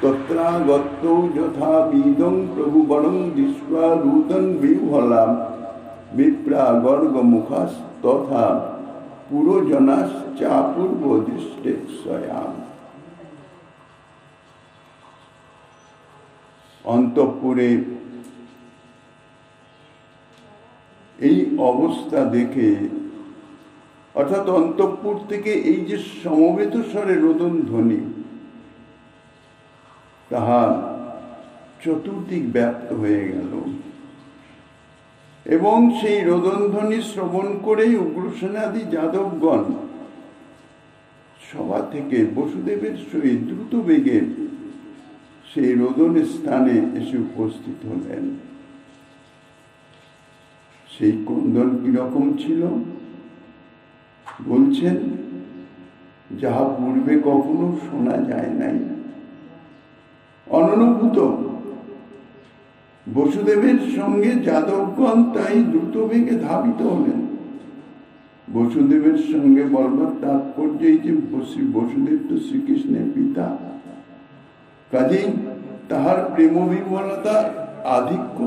তত্রাগত যথা বিদং প্রভু বরং দৃষ্টা রুদন বিহ্বলা বিপ্রা গর্গ মুখাস তথা পুরোজনাস চাপূর্ব দৃষ্টেক্ষয়াম। অন্তঃপুরে এই অবস্থা দেখে অর্থাৎ অন্তঃপুর থেকে এই যে সমবেত স্বরে রোদন ধ্বনি, তাহা চতুর্দিক ব্যাপ্ত হয়ে গেল এবং সেই রোদনধ্বনি শ্রবণ করে উগ্রসেনাদি যাদবগণ সভা থেকে বসুদেবের সহিত দ্রুত বেগে সেই রোদনের স্থানে এসে উপস্থিত হলেন। সেই ক্রন্দন কিরকম ছিল বলছেন, যাহা পূর্বে কখনো শোনা যায় নাই, অননুভূত। বসুদেবের সঙ্গে যাদবগণ তাই দ্রুত বেগে ধাবিত হলেন। বসুদেবের সঙ্গে বলবার তাৎপর্য এই যে বসুদেব তো শ্রীকৃষ্ণের পিতা, কাজেই তাহার প্রেম বিমলতা আধিক্য,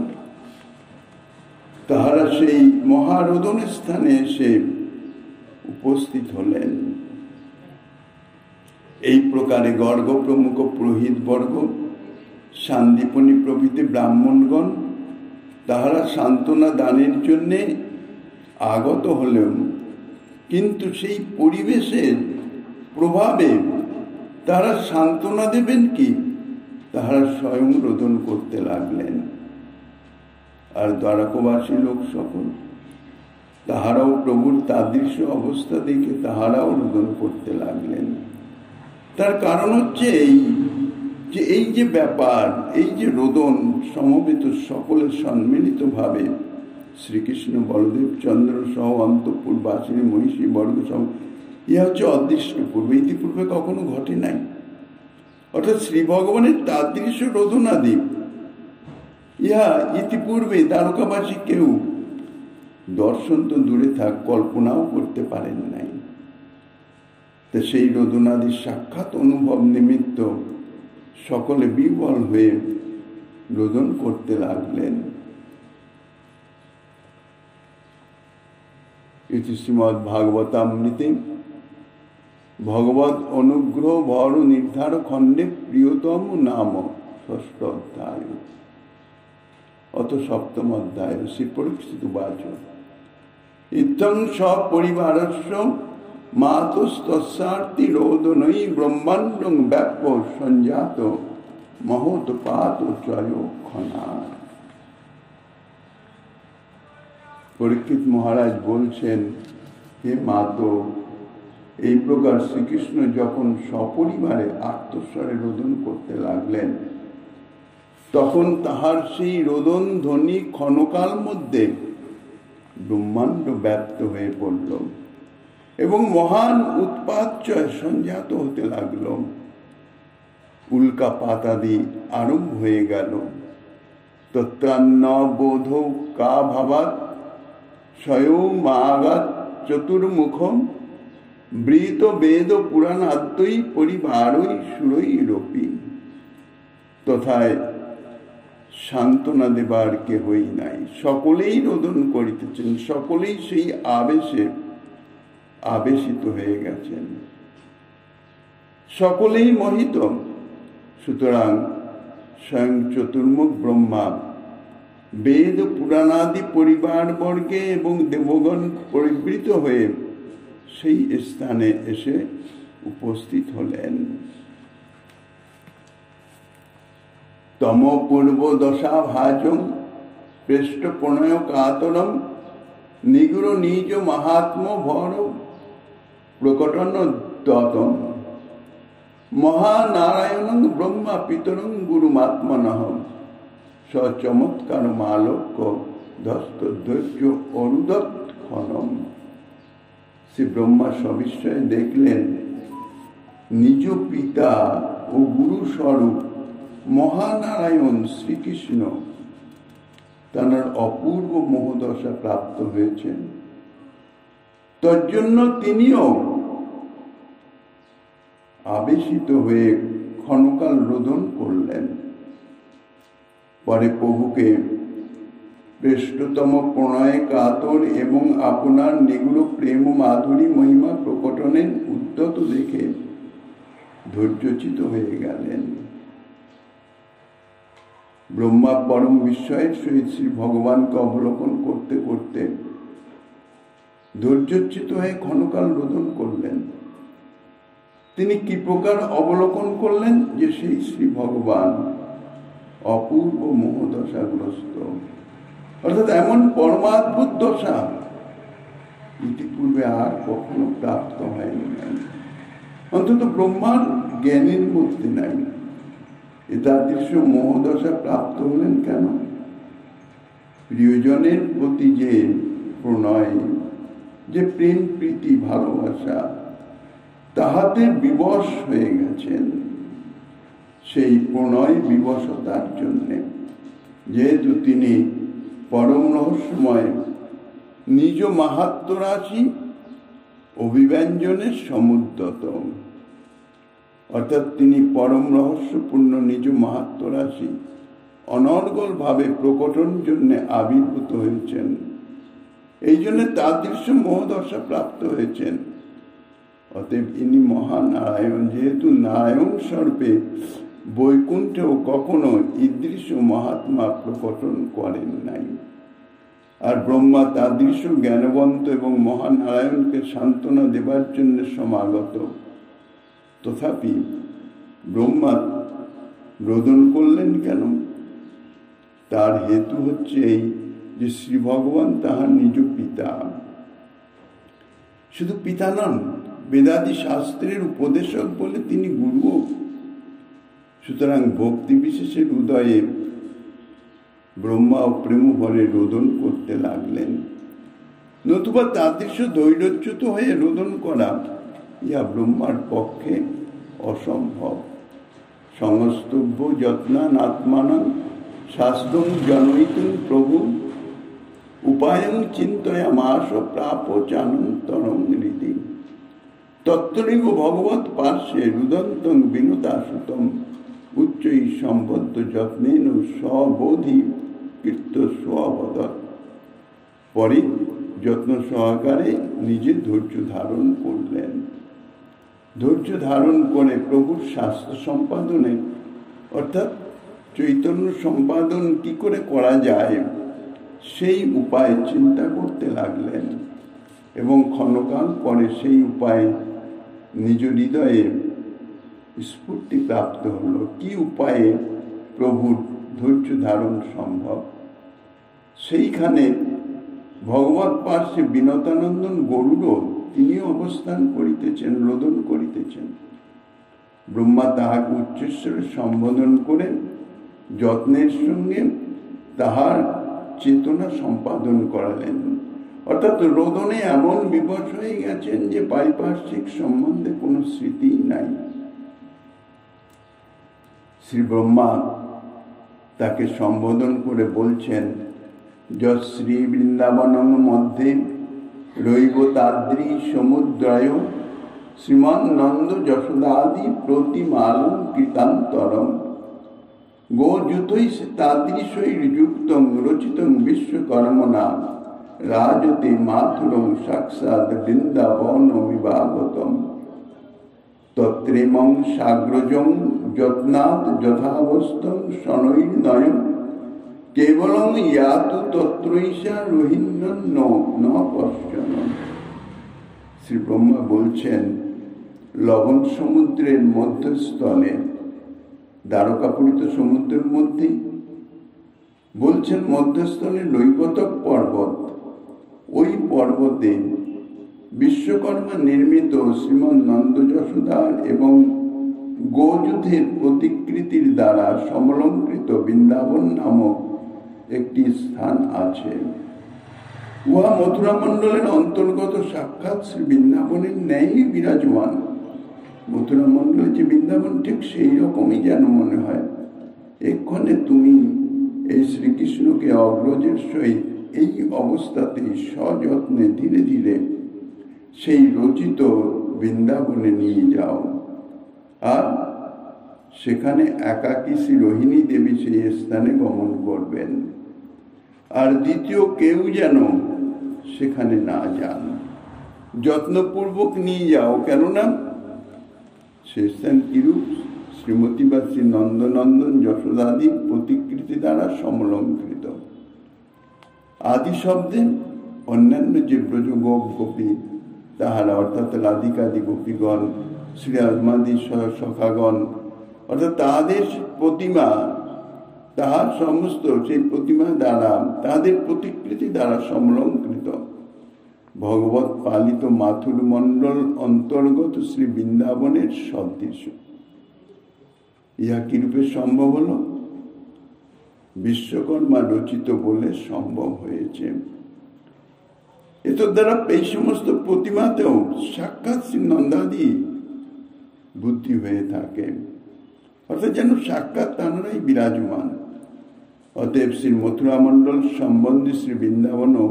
তাহারা সেই মহারোদন স্থানে এসে উপস্থিত হলেন। এই প্রকারে গর্গ প্রমুখ পুরোহিত বর্গ, সান্দীপনী প্রভৃতি ব্রাহ্মণগণ তাহারা সান্ত্বনা দানের জন্যে আগত হলেন, কিন্তু সেই পরিবেশের প্রভাবে তারা সান্ত্বনা দেবেন কি, তাহারা স্বয়ং রোদন করতে লাগলেন। আর দ্বারকাবাসী লোক সকল তাহারাও প্রভুর তাদৃশ্য অবস্থা দেখে তাহারাও রোদন করতে লাগলেন। তার কারণ হচ্ছে এই যে ব্যাপার, এই যে রোদন সমবেত সকলের সম্মিলিত ভাবে শ্রীকৃষ্ণ বলদেব চন্দ্র সহ অন্তঃপুর বাসিনী মহিষী বর্গ সহ, ইহা হচ্ছে অদৃষ্ট পূর্বে, ইতিপূর্বে কখনো ঘটে নাই। অর্থাৎ শ্রী ভগবানের তাদৃশ্য রোদনাদি ইহা ইতিপূর্বে দ্বারকাবাসী কেউ দর্শন তো দূরে থাক, কল্পনাও করতে পারেন নাই। তা সেই রোদনাদির সাক্ষাৎ অনুভব নিমিত্ত সকলে বিহ্বল হয়ে রোদন করতে লাগলেন। ইতি শ্রীমদ্ ভাগবতামৃতে ভগবত অনুগ্রহ বর নির্ধার খণ্ডে প্রিয়তম নাম ষষ্ঠ অধ্যায় অত সপ্তম অধ্যায় শ্রী পরীক্ষিত বাচ ইত্থং সপরিবারস্য মাতস্তস্যার্তি রোদনৈ ব্রহ্মাণ্ডং ব্যাপ্য সঞ্জাত মহোৎপাত চয়ক্ষণা। পরীক্ষিত মহারাজ বলছেন, হে মাতো, এই প্রকার শ্রীকৃষ্ণ যখন সপরিবারে আর্তস্বরে রোদন করতে লাগলেন, তখন তাহার সেই রোদন ধ্বনি ক্ষণকাল মধ্যে ব্রহ্মাণ্ড ব্যাপ্ত হয়ে পড়ল এবং মহান উৎপাতচয় সঞ্জাত হতে লাগল। উল্কাপাতাদি আরম্ভ হয়ে গেল। তত্রান্ন বোধ কা ভাবাত স্বয়মাগাত চতুর্মুখম বৃত বেদ পুরাণাদ্বৈ পরিবারৈ সুরৈরপি। তথায় সান্ত্বনা দেবার কেহই নাই, সকলেই রোদন করিতেছেন, সকলেই সেই আবেশে আবেশিত হয়ে গেছেন, সকলেই মোহিত। সুতরাং স্বয়ং চতুর্মুখ ব্রহ্মা বেদ পুরাণাদি পরিবার বর্গে এবং দেবগণ পরিবৃত হয়ে সেই স্থানে এসে উপস্থিত হলেন। তম পূর্ব দশা ভাজম পৃষ্ঠ প্রণয় কাতরম নিগুড় নিজ মহাত্ম ভর প্রকটন দতম মহানারায়ণ ব্রহ্মা পিতরং গুরুমাত্মনঃ সচমৎকার মালোক্য ধস্ত ধৈর্য অরুদৎ ক্ষণম। শ্রী ব্রহ্মা সবিস্ময়ে দেখলেন নিজ পিতা ও গুরু স্বরূপ মহানারায়ণ শ্রীকৃষ্ণ তাঁর অপূর্ব মোহদশা প্রাপ্ত হয়েছেন। তজ্জন্য তিনিও আবেশিত হয়ে ক্ষণকাল রোদন করলেন। পরে প্রভুকে শ্রেষ্ঠতম প্রণয় কাতর এবং আপনার নিগুড় প্রেম মাধুরী মহিমা প্রকটনের উদ্যত দেখে ধৈর্যচ্যুত হয়ে গেলেন। ব্রহ্মা পরম বিস্ময়ের সহিত শ্রী ভগবানকে অবলোকন করতে করতে ধৈর্যচ্যুত হয়ে ক্ষণকাল রোদন করলেন। তিনি কি প্রকার অবলোকন করলেন? যে সেই শ্রী ভগবান অপূর্ব মোহদশাগ্রস্ত, অর্থাৎ এমন পরমাদ্ভুত দশা ইতিপূর্বে আর কখনো প্রাপ্ত হয়নি, অন্তত ব্রহ্মার জ্ঞানের মধ্যে নাই। এতাদৃশ মোহদশা প্রাপ্ত হলেন কেন? প্রিয়জনের প্রতি যে প্রণয়, যে প্রেম প্রীতি ভালোবাসা, তাহাতে বিবশ হয়ে গেছেন। সেই প্রণয় বিবশতার জন্যে, যেহেতু তিনি পরম রহস্যময় নিজ মাহাত্ম্য রাশি অভিব্যঞ্জনের সমুদ্যত, অর্থাৎ তিনি পরম রহস্যপূর্ণ নিজ মাহাত্ম্য রাশি অনর্গল ভাবে প্রকটন জন্য আবির্ভূত হয়েছেন। এই জন্য তাদৃশ্য মোহদশা প্রাপ্ত হয়েছেন। অতএব ইনি মহানারায়ণ, যেহেতু নারায়ণ স্বরূপে বৈকুণ্ঠেও কখনো ঈদৃশ মহাত্মা প্রকটন করেন নাই। আর ব্রহ্মা তাদৃশ্য জ্ঞানবন্ত এবং মহানারায়ণকে সান্ত্বনা দেবার জন্য সমাগত। তথাপি ব্রহ্মা রোদন করলেন কেন? তার হেতু হচ্ছে এই যে শ্রী ভগবান তাহার নিজ পিতা, শুধু পিতা নন, বেদাদি শাস্ত্রের উপদেশক বলে তিনি গুরুও। সুতরাং ভক্তি বিশেষের উদয়ে ব্রহ্মা ও প্রেম ভরে রোদন করতে লাগলেন। নতুবা তাদৃশ্য ধৈর্যচ্যুত হয়ে রোদন করা ইহা ব্রহ্মার পক্ষে অসম্ভব। সংস্তব্য যত্নান আত্মানাং শাস্ত্রং জনয়িতুং প্রভু উপায়ং চিন্তয়ামাস প্রাপ চানন্তরং হৃদি তত্ত্বৈব ভগবৎ পার্শ্বে রুদন্তং বিনুতাসুতম উচ্চৈ সম্বদ্ধ যত্নেন স্ববোধি কীর্ত স্ববদৎ। পরে যত্ন সহকারে নিজে ধৈর্য ধারণ করলেন। ধৈর্য ধারণ করে প্রভুর শাস্ত্র সম্পাদনে, অর্থাৎ চৈতন্য সম্পাদন কি করে করা যায় সেই উপায় চিন্তা করতে লাগলেন এবং ক্ষণকাল পরে সেই উপায় নিজ হৃদয়ে স্ফূর্তি প্রাপ্ত হলো। কি উপায়ে প্রভুর ধৈর্য ধারণ সম্ভব? সেইখানে ভগবৎ পার্শ্বে বিনতানন্দন গরুড়ও তিনি অবস্থান করিতেছেন, রোদন করিতেছেন। ব্রহ্মা তাহাকে উচ্চস্বরে সম্বোধন করে যত্নের সঙ্গে তাহার চেতনা সম্পাদন করালেন। অর্থাৎ রোদনে এমন বিবশ হয়ে গেছেন যে পারিপার্শ্বিক সম্বন্ধে কোনো স্মৃতি নাই। শ্রী ব্রহ্মা তাকে সম্বোধন করে বলছেন, যশ্রী বৃন্দাবনং মধ্যে রৈব তাদ্রি সমুদ্রায় শ্রীমান নন্দ যশোদাদি প্রতিমালং কৃতান্তরম গোযুতৈ তাদৃশৈর্যুক্তং রচিতং বিশ্বকর্মণা রাজতে মাথুরং সাক্ষাৎ বৃন্দাবনমিবাগতম তত্রেমং সাগ্রজং যত্নাৎ যথাবস্থং শনৈর্নয়ং কেবলং ইয়াতু তত্রৈষা রোহিণ্যং ন পশ্যন। শ্রী ব্রহ্মা বলছেন, লবণ সমুদ্রের মধ্যস্থলে, দ্বারকাপুরীত সমুদ্রের মধ্যেই বলছেন মধ্যস্থলে লৈবতক পর্বত, ওই পর্বতে বিশ্বকর্মা নির্মিত শ্রীমন নন্দ যশোদার এবং গোযুধের প্রতিকৃতির দ্বারা সমলঙ্কৃত বৃন্দাবন নামক একটি স্থান আছে। উহা মথুরা মণ্ডলের অন্তর্গত সাক্ষাৎ শ্রী বৃন্দাবনের ন্যায় বিরাজমান। মথুরা মণ্ডলের যে বৃন্দাবন ঠিক সেই রকমই যেন মনে হয়। এক্ষণে তুমি এই শ্রীকৃষ্ণকে অগ্রজের সহিত এই অবস্থাতেই সযত্নে ধীরে ধীরে সেই রচিত বৃন্দাবনে নিয়ে যাও, আর সেখানে একাকী শ্রী রোহিণী দেবী সেই স্থানে গমন করবেন, আর দ্বিতীয় কেউ যেন সেখানে না যান। যত্নপূর্বক নিয়ে যাও, কেননা সে স্থান কিরূপ? শ্রীমতী বা শ্রী নন্দনন্দন যশোদাদি প্রতিকৃতি দ্বারা সমলঙ্কৃত। আদি শব্দে অন্যান্য যে ব্রজ গোপ গোপী তাহারা, অর্থাৎ রাধিকাদি গোপীগণ, শ্রী আজমাদি সখাগণ, অর্থাৎ তাহাদের প্রতিমা, তাহার সমস্ত সেই প্রতিমা দ্বারা, তাহাদের প্রতিকৃতি দ্বারা সমলঙ্কৃত ভগবৎ পালিত মাথুর মণ্ডল অন্তর্গত শ্রী বৃন্দাবনের সদৃশ্য। ইহা কিরূপে সম্ভব হল? বিশ্বকর্মা রচিত বলে সম্ভব হয়েছে। এর দ্বারা এই সমস্ত প্রতিমাতেও সাক্ষাৎ শ্রী নন্দাদি বুদ্ধি হয়ে থাকে, অর্থাৎ যেন সাক্ষাৎ তাঁরাই বিরাজমান। অতএব শ্রী মথুরা মণ্ডল সম্বন্ধে শ্রী বৃন্দাবনও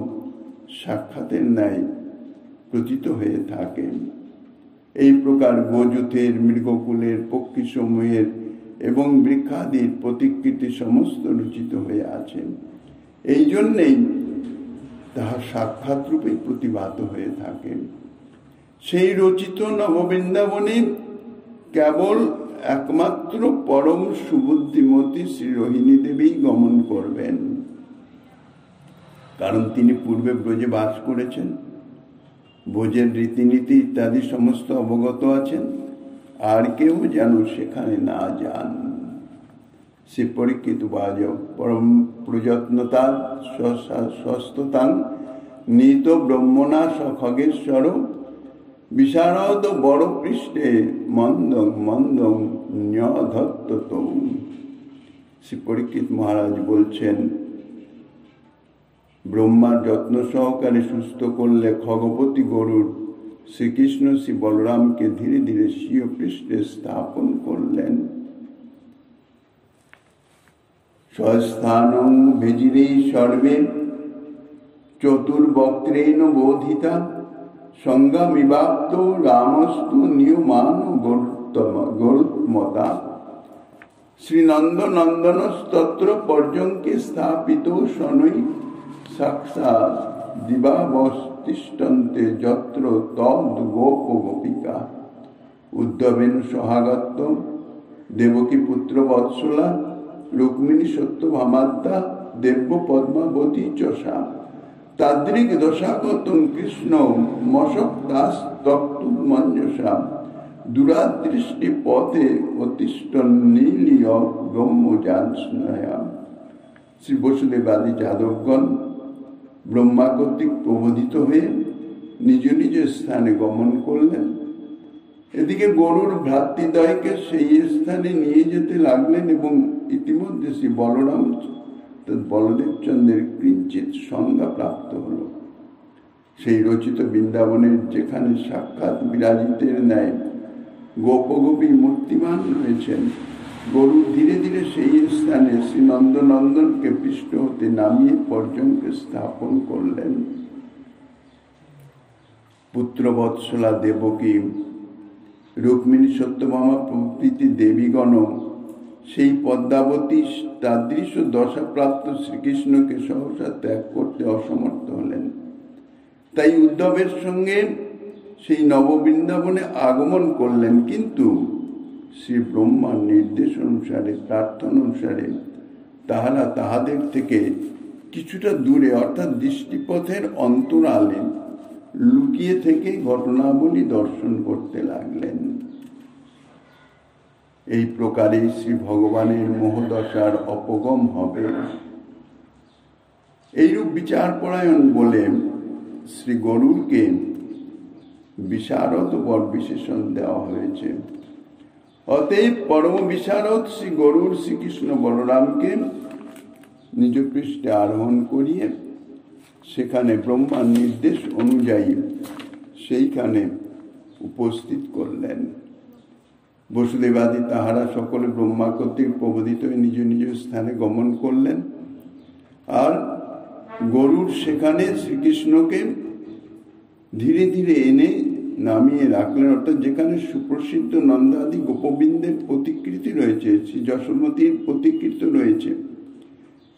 সাক্ষাতের ন্যায় প্রতীত হয়ে থাকে। এই প্রকার গোযুথের, মৃগকুলের, পক্ষী সমূহের এবং বৃক্ষাদির প্রতিকৃতি সমস্ত রচিত হয়ে আছে। এই জন্যেই তাহা সাক্ষাৎ রূপে প্রতিভাত হয়ে থাকে। সেই রচিত নববৃন্দাবনে কেবল একমাত্র পরম সুবুদ্ধিমতী শ্রী রোহিণী দেবী গমন করবেন, কারণ তিনি পূর্বে ব্রজে বাস করেছেন, ব্রজের রীতিনীতি ইত্যাদি সমস্ত অবগত আছেন। আর কেউ যেন সেখানে না যান। সে পরীক্ষিত বাজ পরম প্রযত্নতা স্বস্থতাং নিত ব্রহ্মণা সখগেশ্বর বিশারদ বড় পৃষ্ঠে মন্দং মন্দং ন্যধত্ত। শ্রী পরীক্ষিত মহারাজ বলছেন, ব্রহ্মার যত্ন সহকারে সুস্থ করলে খগপতি গরুড় শ্রীকৃষ্ণ শ্রী বলরামকে ধীরে ধীরে স্বীয় পৃষ্ঠে স্থাপন করলেন। স্বস্থানং ভেজিরে সর্বে চতুর্বক্ত্রেণ বোধিতা সংজ্ঞামিবাপ্ত রামস্তু নিয়মান গরুত্মতা শ্রীনন্দনন্দনস্তত্র পর্যঙ্কে স্থাপিত শনৈ সাক্ষাৎ দিবাবস্তিষ্ঠন্তে যত্র তদ গোপ গোপিকা উদ্ধবেন সহাগত্য দেবকী পুত্র বৎসলা রুক্মিণী সত্যভামাদ্যা দেব্য পদ্মাবতী চষা তাদ্রিক দশাগতং কৃষ্ণ মশক দাস তক্তু মঞ্জসা দূরাদৃষ্টি পথে অতিষ্ঠন নীলীয় ব্রহ্মজান স্নেহা। শ্রী বসুদেব আদি যাদবগণ ব্রহ্মা কর্তৃক প্রবোধিত হয়ে নিজ নিজ স্থানে গমন করলেন। এদিকে গরুর ভ্রাতৃদ্বয়কে সেই স্থানে নিয়ে যেতে লাগলেন এবং ইতিমধ্যে শ্রী বলরাম বলদেব চন্দ্রের কিঞ্চিত সংজ্ঞা প্রাপ্ত হল। সেই রচিত বৃন্দাবনের যেখানে সাক্ষাৎ বিরাজিতের ন্যায় গোপগোপী মূর্তিমান রয়েছেন, গরু ধীরে ধীরে সেই স্থানে শ্রী নন্দনন্দনকে পৃষ্ঠ হতে নামিয়ে পর্যঙ্কে স্থাপন করলেন। পুত্রবৎসলা দেবকী, রুক্মিণী, সত্যভামা প্রভৃতি দেবীগণ সেই পদ্মাবতী তাদৃশ দশাপ্রাপ্ত শ্রীকৃষ্ণকে সহসা ত্যাগ করতে অসমর্থ হলেন। তাই উদ্ধবের সঙ্গে সেই নববৃন্দাবনে আগমন করলেন, কিন্তু শ্রী ব্রহ্মার নির্দেশ অনুসারে, প্রার্থনা অনুসারে তাহারা তাহাদের থেকে কিছুটা দূরে অর্থাৎ দৃষ্টিপথের অন্তরালে লুকিয়ে থেকে ঘটনাবলী দর্শন করতে লাগলেন। এই প্রকারে শ্রী ভগবানের মোহদশার অপগম হবে। এইরূপ বিচারপরায়ণ বলে শ্রী গরুরকে বিশারদ বর বিশেষণ দেওয়া হয়েছে। অতএব পরম বিশারদ শ্রী গরুর শ্রীকৃষ্ণ বলরামকে নিজ পৃষ্ঠে আরোহণ করিয়ে সেখানে ব্রহ্মার নির্দেশ অনুযায়ী সেইখানে উপস্থিত করলেন। বসুদেবাদি তাহারা সকলে ব্রহ্মা কর্তৃক প্রবোধিত নিজ নিজ স্থানে গমন করলেন। আর গরুর সেখানে শ্রীকৃষ্ণকে ধীরে ধীরে এনে নামিয়ে রাখলেন, অর্থাৎ যেখানে সুপ্রসিদ্ধ নন্দাদি গোপবৃন্দের প্রতিকৃতি রয়েছে, শ্রী যশোমতীর প্রতিকৃত রয়েছে,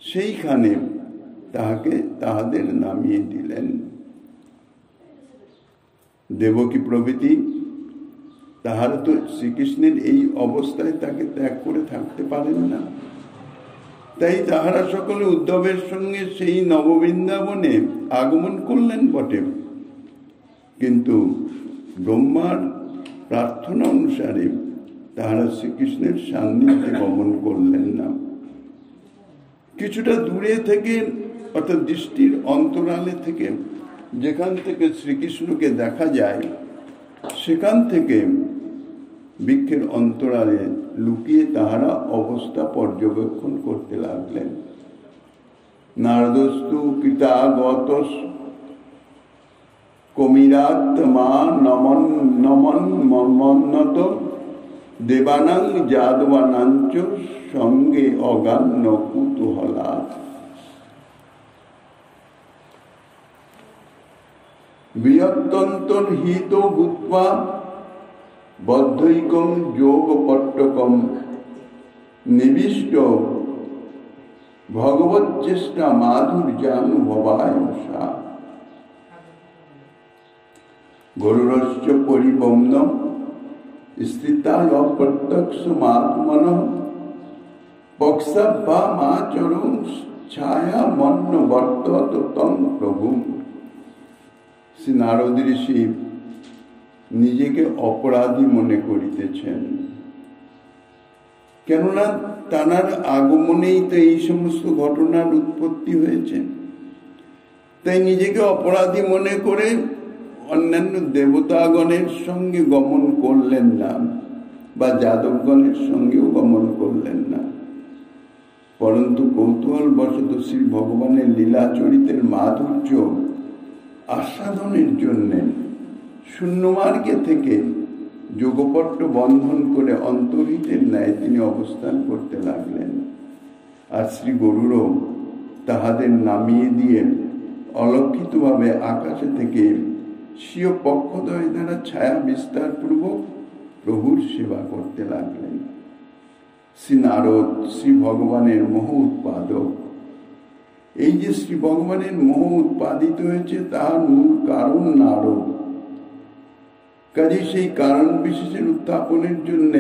সেইখানে তাহাদের নামিয়ে দিলেন। দেবকী প্রভৃতি তাহারা তো শ্রীকৃষ্ণের এই অবস্থায় তাকে ত্যাগ করে থাকতে পারেন না, তাই তাহারা সকলে উদ্ধবের সঙ্গে সেই নববৃন্দাবনে আগমন করলেন বটে, কিন্তু ব্রহ্মার প্রার্থনা অনুসারে তাহারা শ্রীকৃষ্ণের সান্নিধ্যে গমন করলেন না। কিছুটা দূরে থেকে অর্থাৎ দৃষ্টির অন্তরালে থেকে যেখান থেকে শ্রীকৃষ্ণকে দেখা যায়, সেখান থেকে বৃক্ষের অন্তরালে লুকিয়ে তাহারা অবস্থা পর্যবেক্ষণ করতে লাগলেন। নারদস্তু কৃতাগত কমিরাত্মা নমন নমন মন্নত দেবানাং যাদবানাঞ্চ সঙ্গে অগান্য কুতূহলা। বৃহত্তন্তর্হিত ভূত্বা বদ্ধৈকং যোগপট্টকম নিবিষ্ট ভগবত চেষ্টা মাধুর্যানুভবায়সা। গরুরশ্চ পরিবম্ন স্থিতায় অপ্রত্যক্ষমাত্মনঃ পক্ষাভ্যামাচরং ছায়া মন্ন বর্তত তং প্রভু। শ্রী নারদ ঋষি নিজেকে অপরাধী মনে করিতেছেন, কেননা তাঁর আগমনেই তো এই সমস্ত ঘটনার উৎপত্তি হয়েছে। তাই নিজেকে অপরাধী মনে করে অন্যান্য দেবতাগণের সঙ্গে গমন করলেন না, বা যাদবগণের সঙ্গেও গমন করলেন না, পরন্তু কৌতূহল বশত শ্রী ভগবানের লীলাচরিতের মাধুর্য আস্বাদনের জন্য শূন্যমার্গে থেকে যোগপট্ট বন্ধন করে অন্তর্হিতের ন্যায় তিনি অবস্থান করতে লাগলেন। আর শ্রী গরুরও তাহাদের নামিয়ে দিয়ে অলক্ষিতভাবে আকাশে থেকে স্বীয় পক্ষদ্বয় দ্বারা ছায়া বিস্তার পূর্বক প্রভুর সেবা করতে লাগলেন। শ্রী নারদ শ্রী ভগবানের মোহ উৎপাদক। এই যে শ্রী ভগবানের মোহ উৎপাদিত হয়েছে তাহার মূল কারণ নারদ। কাজে সেই কারণ বিশেষের উত্থাপনের জন্য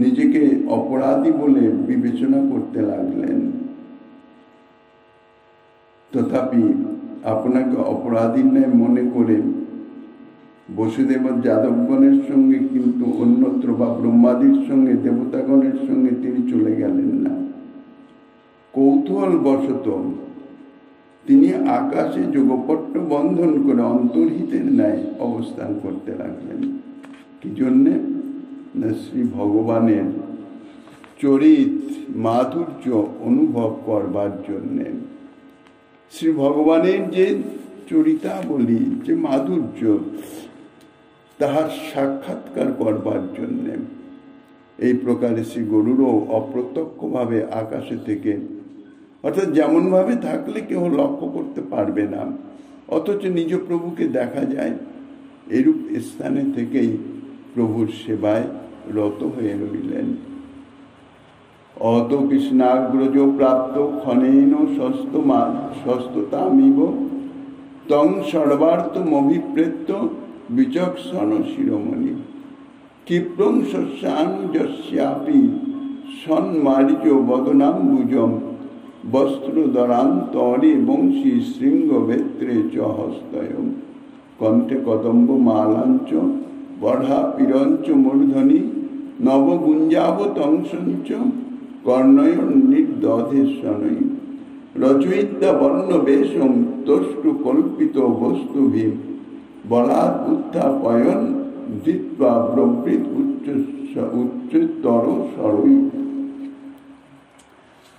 নিজেকে অপরাধী বলে বিবেচনা করতে লাগলেন। তথাপি আপনাকে অপরাধীর ন্যায় মনে করে বসুদেব যাদবগণের সঙ্গে কিন্তু অন্যত্র বা ব্রহ্মাদির সঙ্গে দেবতাগণের সঙ্গে তিনি চলে গেলেন না। কৌতূহল বশত তিনি আকাশে যোগপট্ট বন্ধন করে অন্তর্হিতের ন্যায় অবস্থান করতে লাগলেন। কি জন্যে? না শ্রী ভগবানের চরিত মাধুর্য অনুভব করবার জন্যে, শ্রী ভগবানের যে চরিতাবলী, যে মাধুর্য, তাহার সাক্ষাৎকার করবার জন্যে। এই প্রকারে শ্রী গরুড়ও অপ্রত্যক্ষভাবে আকাশে থেকে, অর্থাৎ যেমন ভাবে থাকলে কেউ লক্ষ্য করতে পারবে না, অথচ নিজ প্রভুকে দেখা যায়, এরূপ স্থানে থেকেই প্রভুর সেবায় রত হয়ে রইলেন। অত কৃষ্ণাগ্রজ প্রাপ্ত ক্ষণেন সস্ততামিব তং সর্বার্থমভিপ্রেত্য বিচক্ষণ শিরোমণি ক্ষিপ্রং শস্যানুযস্যাপি সন্মারিচ বদনাম্বুজম বস্ত্রদরান্তরে বংশী শৃঙ্গবেত্রে চ হস্তয়ম কণ্ঠে কদম্ব মালাঞ্চ বঢ়া পিরঞ্চ মূর্ধনি নবগুঞ্জাবতংসঞ্চ কর্ণয়ন নির্দধেশ্বনৈ রচয়িতা বর্ণবেশং তষ্টু কল্পিত বস্তুভিঃ বলাৎ উত্থাপয়ন ধৃত্বা ব্রবৃত উচ্চতর স্বরৈ।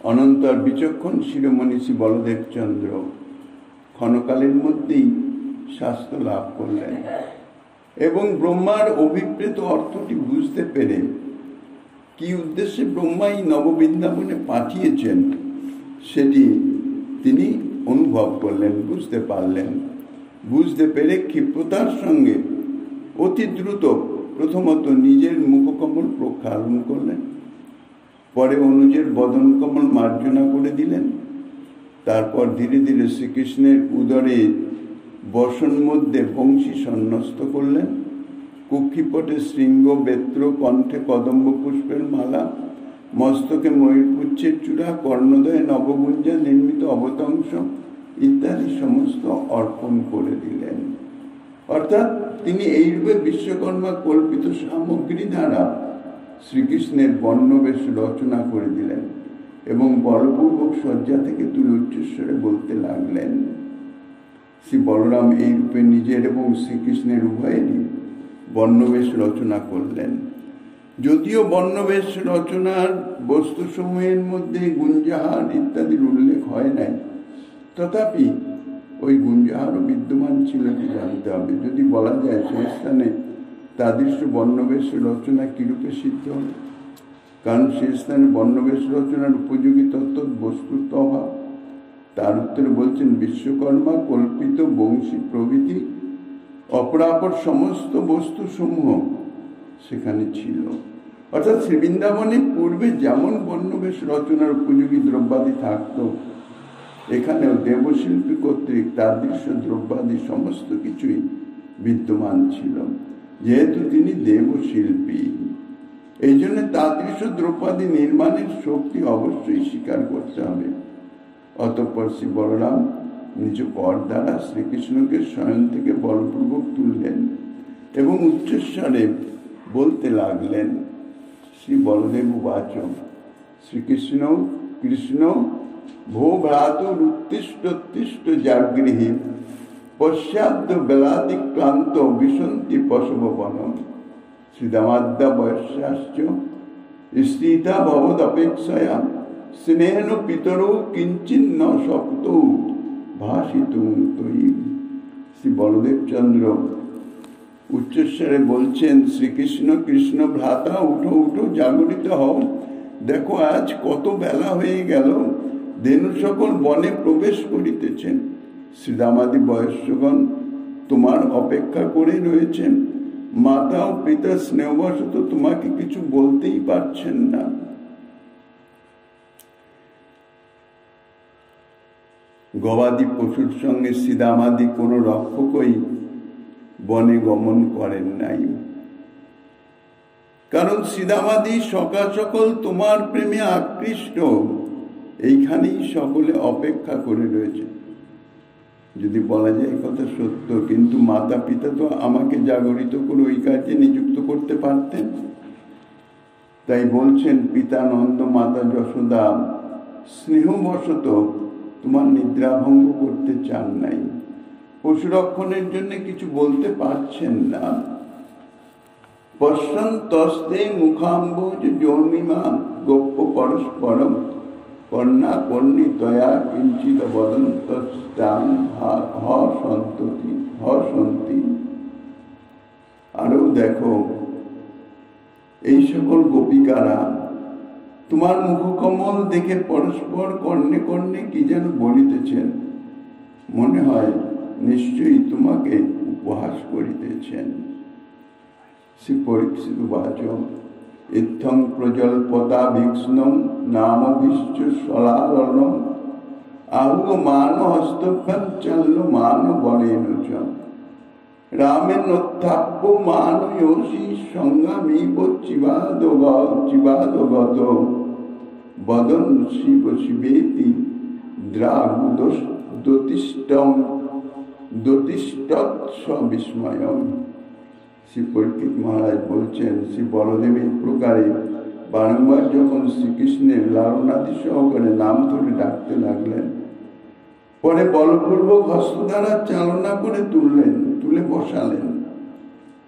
অনন্তর বিচক্ষণ শিরোমণি শ্রী বলদেব চন্দ্র ক্ষণকালের মধ্যেই শাস্ত্র লাভ করলেন এবং ব্রহ্মার অভিপ্রেত অর্থটি বুঝতে পেরে কি উদ্দেশ্যে ব্রহ্মাই নববৃন্দাবনে পাঠিয়েছেন সেটি তিনি অনুভব করলেন, বুঝতে পারলেন। বুঝতে পেরে ক্ষিপ্রতার সঙ্গে অতি দ্রুত প্রথমত নিজের মুখকমল প্রক্ষালন করলেন, পরে অনুজের বদন কমল মার্জনা করে দিলেন, তারপর ধীরে ধীরে শ্রীকৃষ্ণের উদরে বসন মধ্যে বংশী সন্ন্যস্ত করলেন, কুক্ষিপটে শৃঙ্গ বেত্র, কণ্ঠে কদম্ব পুষ্পের মালা, মস্তকে ময়ূরপুচ্ছের চূড়া, কর্ণদয়ে নবগুঞ্জা নির্মিত অবতংশ ইত্যাদি সমস্ত অর্পণ করে দিলেন। অর্থাৎ তিনি এইরূপে বিশ্বকর্মা কল্পিত সামগ্রী দ্বারা শ্রীকৃষ্ণের বর্ণবেশ রচনা করে দিলেন এবং বলপূর্বক শয্যা থেকে তুলে উচ্চস্বরে বলতে লাগলেন। শ্রী বলরাম এই রূপে নিজের এবং শ্রীকৃষ্ণের উভয়েরই বর্ণবেশ রচনা করলেন। যদিও বর্ণবেশ রচনার বস্তুসমূহের মধ্যে গুঞ্জাহার ইত্যাদির উল্লেখ হয় নাই, তথাপি ওই গুঞ্জাহারও বিদ্যমান ছিল কি জানতে হবে। যদি বলা যায় সেই স্থানে তাদৃশ বর্ণবেশ রচনা কিরূপে সিদ্ধ হল, কারণ সেই স্থানে বর্ণবেশ রচনার উপযোগী তত্ত্ব বস্তুর অভাব। তার উত্তরে বলছেন বিশ্বকর্মা কল্পিত বংশী প্রভৃতি অপরাপর সমস্ত বস্তুসমূহ সেখানে ছিল। অর্থাৎ শ্রীবৃন্দাবনে পূর্বে যেমন বর্ণবেশ রচনার উপযোগী দ্রব্যাদি থাকত, এখানেও দেবশিল্পী কর্তৃক তাদৃশ দ্রব্যাদি সমস্ত কিছুই বিদ্যমান ছিল। যেহেতু তিনি দেবশিল্পী, এই জন্য তাদৃশ দ্রব্যাদি নির্মাণের শক্তি অবশ্যই স্বীকার করতে হবে। অতঃপর শ্রী বলরাম নিজ কর দ্বারা শ্রীকৃষ্ণকে স্বয়ং থেকে বলপূর্বক তুললেন এবং উচ্চস্বরে বলতে লাগলেন। শ্রী বলদেব উবাচ শ্রীকৃষ্ণ কৃষ্ণ ভো ভ্রাতুরুত্তিষ্ঠোত্তিষ্ঠ জাগৃহি পশ্চাদ্য বেলাতিক্রান্ত বিশন্তি পশববনম শ্রীদামাদ্যা বয়স্যাশ্চ স্থিতা ভবদপেক্ষয়া স্নেহেন পিতরৌ কিঞ্চিন্ন শক্তৌ ভাসিতুম তৈ। শ্রী বলদেব চন্দ্র উচ্চস্বরে বলছেন, শ্রীকৃষ্ণ কৃষ্ণ ভ্রাতা উঠো উঠো, জাগরিত হও, দেখো আজ কত বেলা হয়ে গেল, ধেনু সকল বনে প্রবেশ করিতেছেন, শ্রীদামাদি বয়স্যগণ তোমার অপেক্ষা করে রয়েছেন, মাতা ও পিতা স্নেহবশত তোমাকে কিছু বলতেই পারছেন না। গবাদি পশুর সঙ্গে শ্রীদামাদি কোনো রক্ষকই বনে গমন করেন নাই, কারণ শ্রীদামাদি সকা সকল তোমার প্রেমে আকৃষ্ট, এইখানেই সকলে অপেক্ষা করে রয়েছে। যদি বলা যায় কথা সত্য, কিন্তু মাতা পিতা তো আমাকে জাগরিত করে ওই কাজে নিযুক্ত করতে পারতেন। তাই বলছেন পিতা নন্দ মাতা যশোদা স্নেহবশত তোমার নিদ্রা ভঙ্গ করতে চান নাই, পশুরক্ষণের জন্য কিছু বলতে পারছেন না। পশ্যন্তস্তে মুখাম্বোজ যৌনিমা গোপ্য পরস্পরম কন্যা কন্যী তয়া কিঞ্চিত বদন্তস্তান হসন্তি। আরো দেখো, এই সকল গোপিকারা তোমার মুখকমল দেখে পরস্পর কর্ণে কর্ণে কি যেন বলিতেছেন। মনে হয় নিশ্চয়ই তোমাকে উপহাস করিতেছেন। শ্রী পরীক্ষিত বাচ ইত্থং প্রজল্পতা ভিক্ষ্ণং নাম বিশ্ব সলালনম আহু মান হস্তভ্যাম চল্ল মান বলেন চ রামেন উত্থাপ্য মান যোশী সংগ্রামীব চিবাদগত বদন শিব শিবেতি বিস্ময়ম। শ্রী পরীক্ষিত মহারাজ বলছেন, শ্রী বলদেব এই প্রকারে বারংবার যখন শ্রীকৃষ্ণের লালনাদি সহকারে নাম ধরে ডাকতে লাগলেন, পরে বলপূর্বক হস্ত দ্বারা চালনা করে তুলে বসালেন।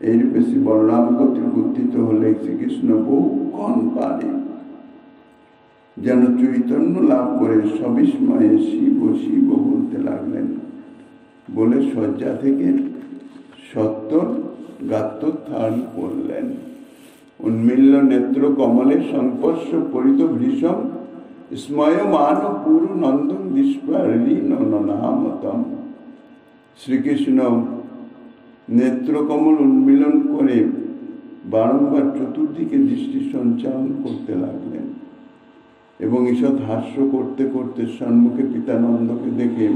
এইরূপে শ্রী বলরাম কর্তৃক উত্থিত হলে শ্রীকৃষ্ণ বহুক্ষণ পারে যেন চৈতন্য লাভ করে সবিস্ময়ে শিব শিব বলতে লাগলেন। বলে শয্যা থেকে সত্তর গাত্রোত্থান করলেন। উন্মিল্ল নেত্র কমলে সংস্পর্শ করিত ভৃষম স্ময়মান পুরু নন্দন দিষ্পারীননামতম। শ্রীকৃষ্ণ নেত্রকমল উন্মিলন করে বারংবার চতুর্দিকে দৃষ্টি সঞ্চালন করতে লাগলেন এবং ঈষৎ হাস্য করতে করতে সম্মুখে পিতানন্দকে দেখে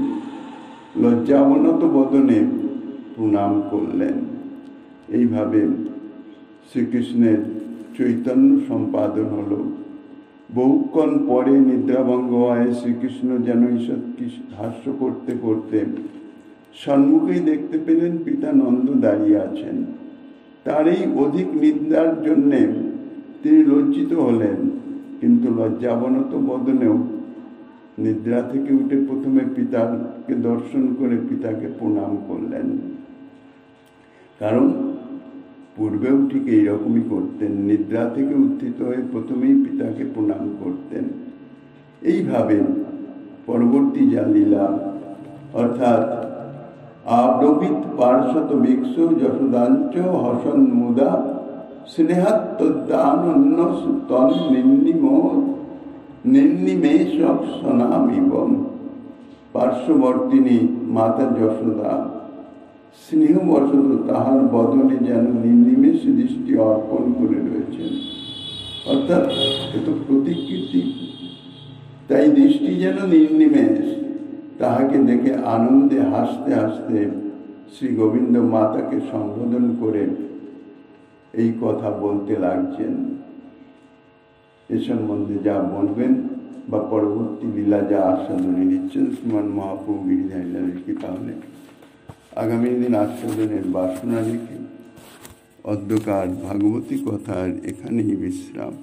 লজ্জাবনত বদনে প্রণাম করলেন। এইভাবে শ্রীকৃষ্ণের চৈতন্য সম্পাদন হল। বহুক্ষণ পরে নিদ্রাভঙ্গ হয় শ্রীকৃষ্ণ যেন ঈষৎ হাস্য করতে করতে সম্মুখেই দেখতে পেলেন পিতানন্দ দাঁড়িয়ে আছেন। তার এই অধিক নিদ্রার জন্যে তিনি লজ্জিত হলেন, কিন্তু লজ্জাবনত বদনেও নিদ্রা থেকে উঠে প্রথমে পিতাকে দর্শন করে পিতাকে প্রণাম করলেন। কারণ পূর্বেও ঠিক এইরকমই করতেন, নিদ্রা থেকে উত্থিত হয়ে প্রথমেই পিতাকে প্রণাম করতেন। এইভাবে পরবর্তী যা লীলা, অর্থাৎ আব্রবীত পার্শ্বত ভিক্ষু যশোদাঞ্চ হসন মুদা স্নেহাত্তদানন্য তন নির্নিমেষ সনামিবম। পার্শ্ববর্তিনী মাতা যশোদা স্নেহবশত তাহার বদনে যেন নির্নিমেষ দৃষ্টি অর্পণ করে রয়েছেন। অর্থাৎ এত প্রতিকৃতি, তাই দৃষ্টি যেন নির্নিমেষ। তাহাকে দেখে আনন্দে হাসতে হাসতে শ্রী গোবিন্দ মাতাকে সম্বোধন করে এই কথা বলতে লাগছেন। এ সম্বন্ধে যা বলবেন বা পরবর্তী লীলা যা আস্বাদনে নিচ্ছেন শ্রীমান মহাপ্রভু গিরিধারীলালের কৃপা হলে আগামী দিন আস্বাদনের বাসনা রেখে অদ্যকার ভাগবতী কথার এখানেই বিশ্রাম।